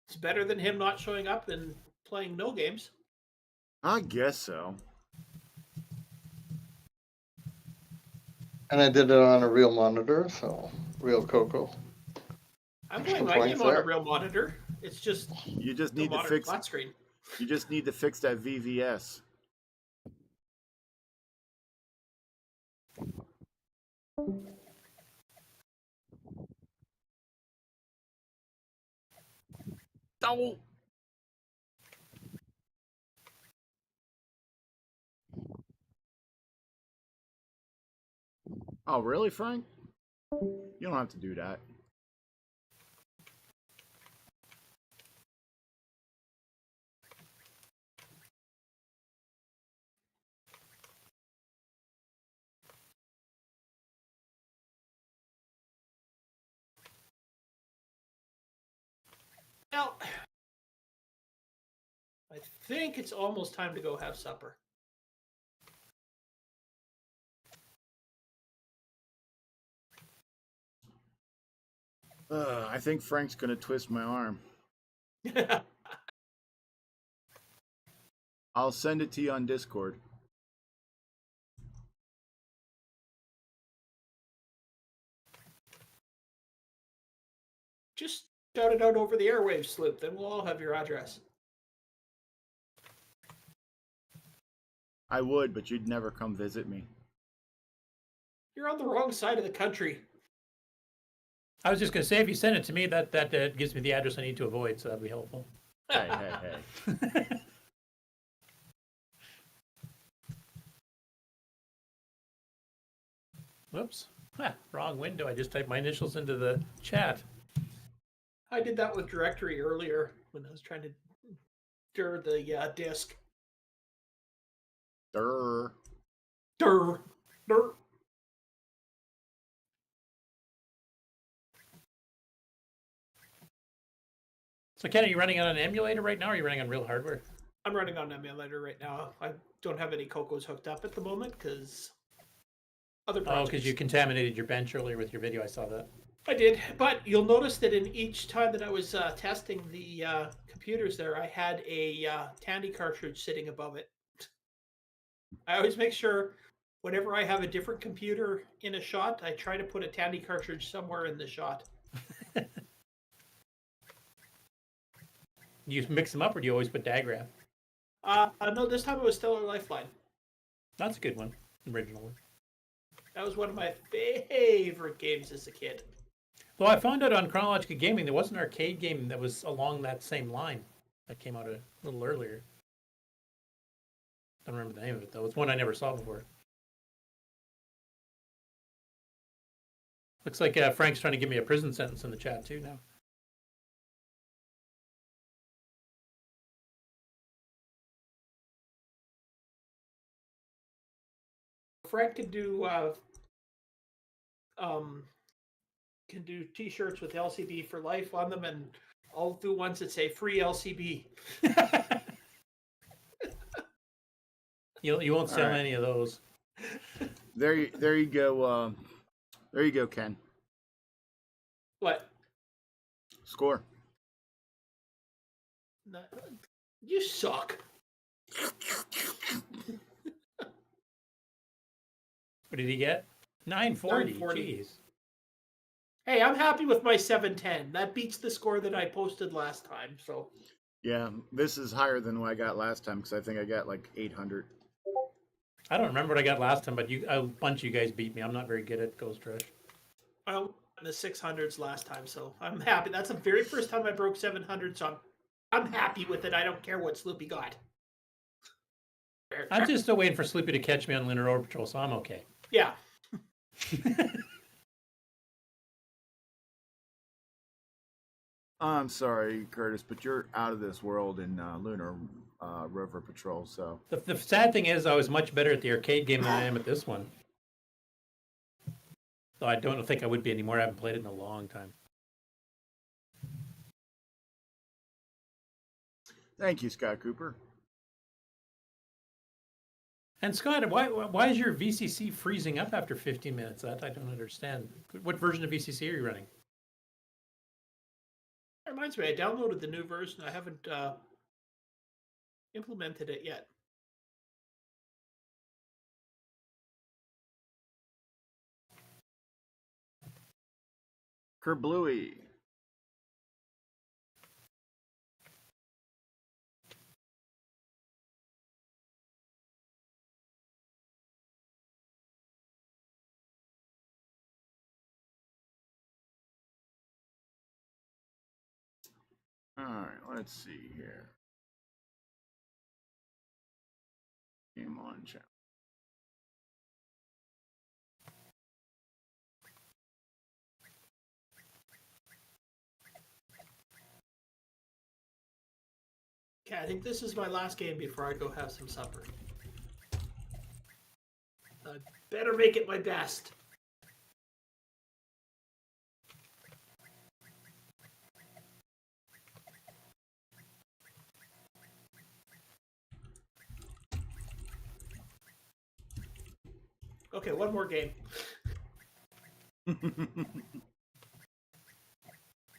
It's better than him not showing up and playing no games. I guess so. And I did it on a real monitor, so real CoCo. I'm playing my Points game on a there. real monitor. It's just You just the need to modern fix flat screen. You just need to fix that VVS. Oh. Oh, really, Frank? You don't have to do that. Well, I think it's almost time to go have supper. I think Frank's gonna twist my arm. I'll send it to you on Discord. Just shout it out over the airwaves, Sloop. Then we'll all have your address. I would, but you'd never come visit me. You're on the wrong side of the country. I was just going to say, if you send it to me, that gives me the address I need to avoid, so that'd be helpful. Hey, hey, hey. Whoops. Wrong window. I just typed my initials into the chat. I did that with directory earlier when I was trying to stir the disk. Durr. Durr. Durr. So Ken, are you running on an emulator right now, or are you running on real hardware? I'm running on an emulator right now. I don't have any CoCos hooked up at the moment because other Oh, projects. because you contaminated your bench earlier with your video. I saw that. I did, but you'll notice that in each time that I was testing the computers there, I had a Tandy cartridge sitting above it. I always make sure whenever I have a different computer in a shot, I try to put a Tandy cartridge somewhere in the shot. Do you mix them up, or do you always put diagram? No, this time it was Stellar Lifeline. That's a good one, original one. That was one of my favorite games as a kid. Well, I found out on Chronological Gaming there was an arcade game that was along that same line that came out a little earlier. Don't remember the name of it though. It's one I never saw before. Looks like Frank's trying to give me a prison sentence in the chat too now. Frank can do T-shirts with LCB for life on them, and I'll do ones that say free LCB. You won't sell right. any of those. There you go. There you go, Ken. What? Score. No, you suck. What did he get? 940. 940. Jeez. Hey, I'm happy with my 710. That beats the score that I posted last time. So Yeah, this is higher than what I got last time because I think I got like 800. I don't remember what I got last time, but a bunch of you guys beat me. I'm not very good at Ghost Rush. I won in the 600s last time, so I'm happy. That's the very first time I broke 700, so I'm happy with it. I don't care what Sloopy got. I'm just still waiting for Sloopy to catch me on Lunar Rover Patrol, so I'm okay. Yeah. I'm sorry, Curtis, but you're out of this world in Lunar Rover Patrol. So The sad thing is, I was much better at the arcade game than I am at this one. Though I don't think I would be anymore. I haven't played it in a long time. thank you, Scott Cooper. And Scott, why is your VCC freezing up after 15 minutes? That I don't understand. What version of VCC are you running? That reminds me, I downloaded the new version. I haven't implemented it yet. Kerbluey. All right, let's see here. Game on channel. Okay, I think this is my last game before I go have some supper. I better make it my best. Okay, one more game.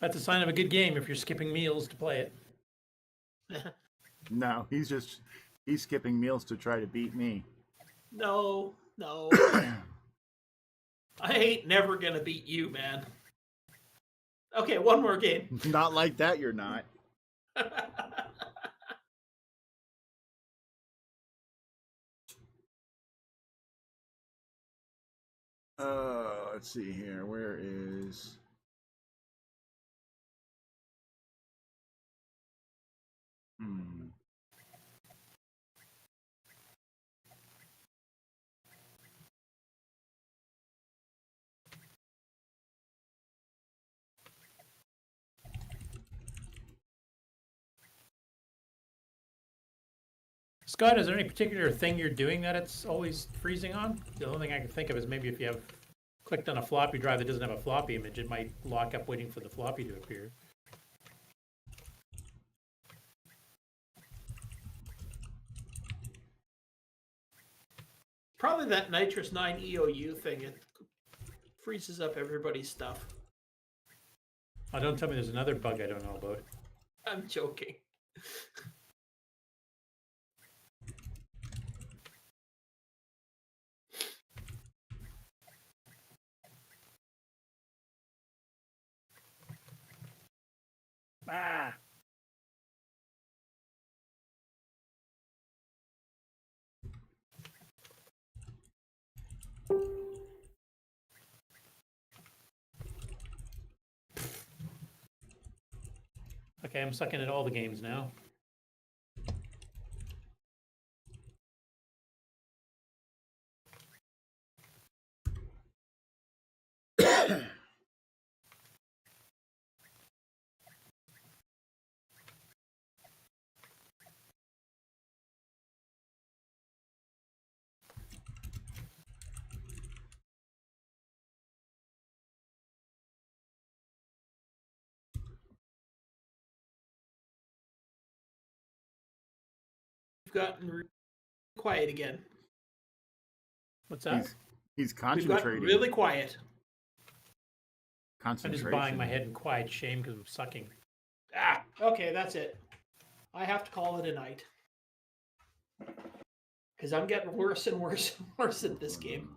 That's a sign of a good game if you're skipping meals to play it. No, he's skipping meals to try to beat me. No. I ain't never gonna beat you, man. Okay, one more game. Not like that, you're not. Let's see here. Where is... Scott, is there any particular thing you're doing that it's always freezing on? The only thing I can think of is maybe if you have clicked on a floppy drive that doesn't have a floppy image, it might lock up waiting for the floppy to appear. Probably that Nitrous 9 EOU thing. It freezes up everybody's stuff. Oh, don't tell me there's another bug I don't know about. I'm joking. Ah! Okay, I'm sucking at all the games now. We've gotten quiet again. What's that? He's We've gotten concentrating. really quiet. I'm just Concentration. buying my head in quiet shame because I'm sucking. Ah, okay, that's it. I have to call it a night. Because I'm getting worse and worse and worse at this game.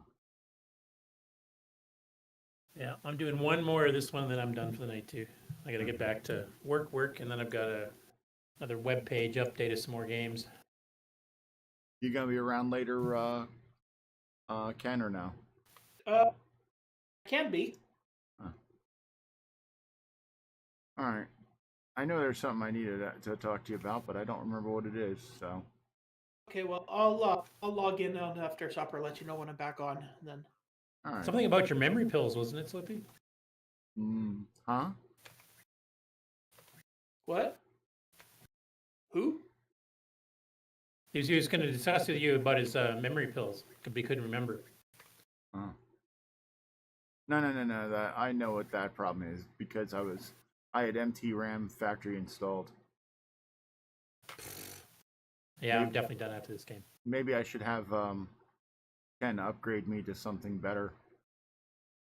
Yeah, I'm doing one more of this one, then I'm done for the night too. I got to get back to work, and then I've got another web page update of some more games. You gonna be around later, Ken, or no? Can be. All right. I know there's something I needed to talk to you about, but I don't remember what it is. So. Okay, well, I'll log in on after supper, let you know when I'm back on. Then. All right. Something about your memory pills, wasn't it, Slippy? Huh? What? Who? He was going to discuss with you about his memory pills because he couldn't remember. Oh. No. That I know what that problem is because I had MT RAM factory installed. Yeah, I'm definitely done after this game. Maybe I should have Ken upgrade me to something better.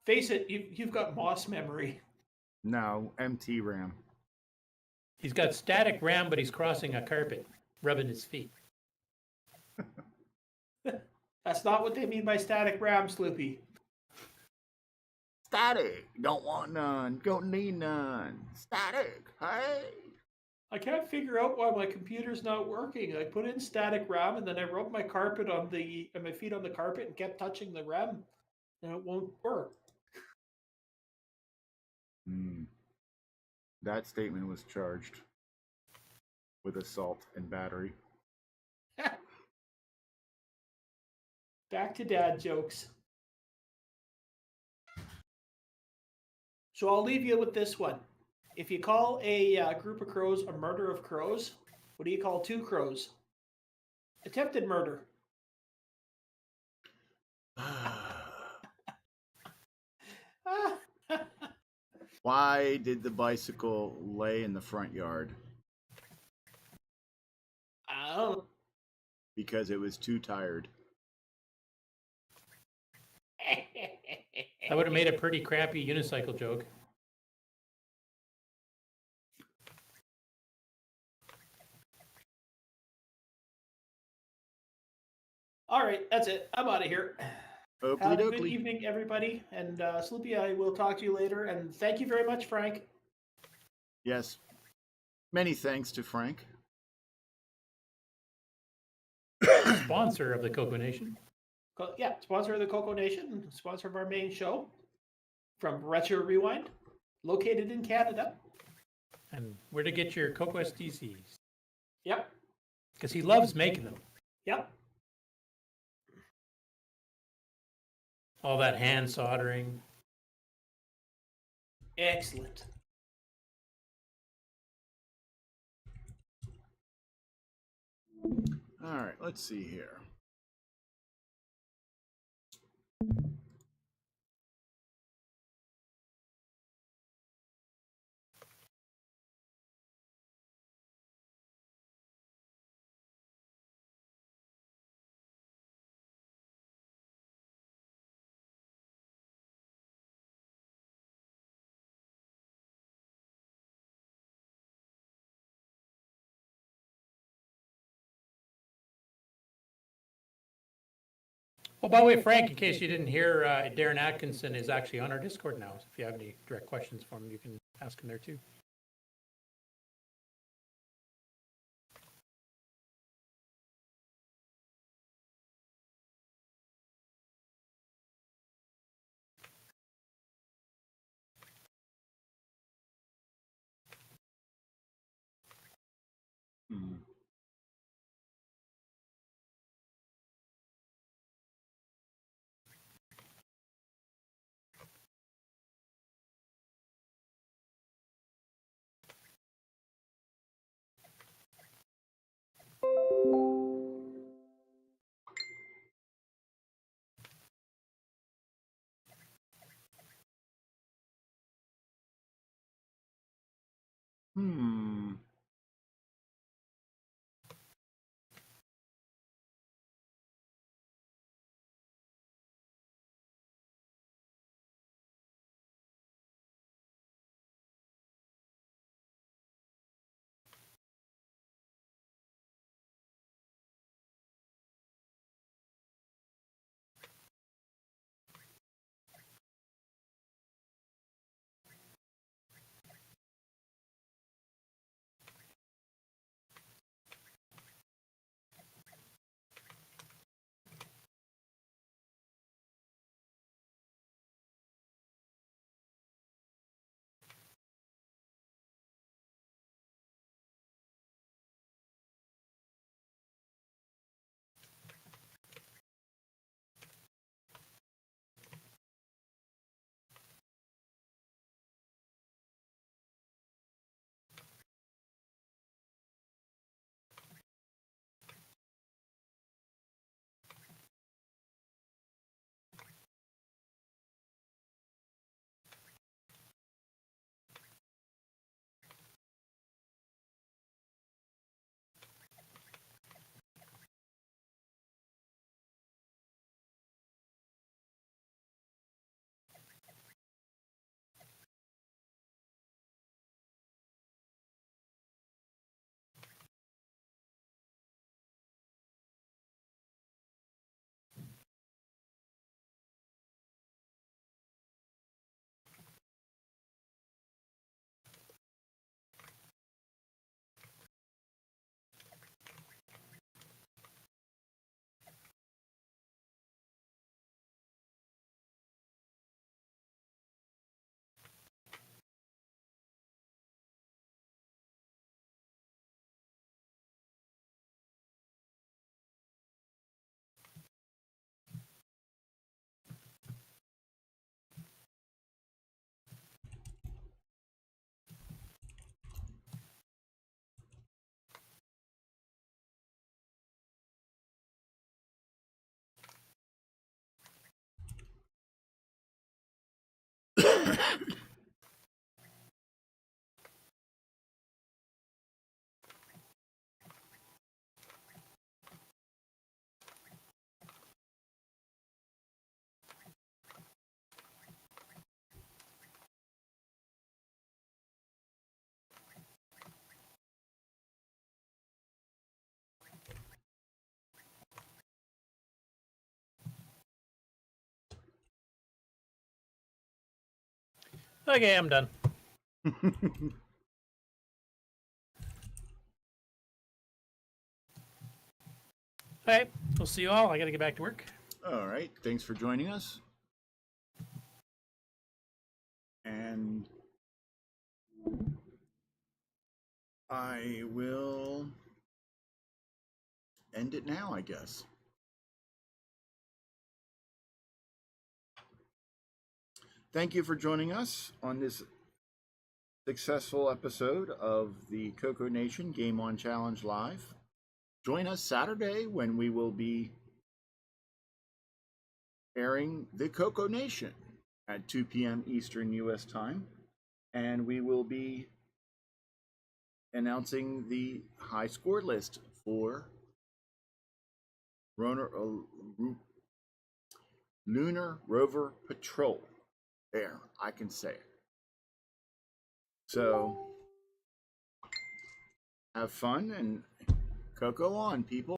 Face it, you've got Moss memory. No, MT RAM. He's got static RAM, but he's crossing a carpet, rubbing his feet. That's not what they mean by static RAM, Sloopy. Static. Don't want none. Don't need none. Static. Hey. I can't figure out why my computer's not working. I put in static RAM and then I rubbed my carpet on my feet on the carpet and kept touching the RAM, and it won't work. That statement was charged with assault and battery. Back to dad jokes. So I'll leave you with this one. If you call a group of crows a murder of crows, what do you call two crows? Attempted murder. Why did the bicycle lay in the front yard? I don't know. Because it was too tired. That would have made a pretty crappy unicycle joke. All right, that's it. I'm out of here. Oakley Have a good dokley. evening, everybody. And Sloopy, I will talk to you later. And thank you very much, Frank. Yes. Many thanks to Frank. Sponsor of the CoCo Nation. Yeah, sponsor of the CoCo Nation, sponsor of our main show from Retro Rewind, located in Canada. And where to get your CoCo SDCs. Yep. Because he loves making them. Yep. All that hand soldering. Excellent. All right, let's see here. Oh, by the way, Frank, in case you didn't hear, Darren Atkinson is actually on our Discord now. So if you have any direct questions for him, you can ask him there too. Hmm. Hmm. Okay, I'm done. Okay, we'll see you all. I got to get back to work. All right. Thanks for joining us. And I will end it now, I guess. Thank you for joining us on this successful episode of the CoCo Nation Game On Challenge Live. Join us Saturday when we will be airing the CoCo Nation at 2 p.m. Eastern U.S. time. And we will be announcing the high score list for Lunar Rover Patrol. There, I can say it. So, have fun and CoCo on, people.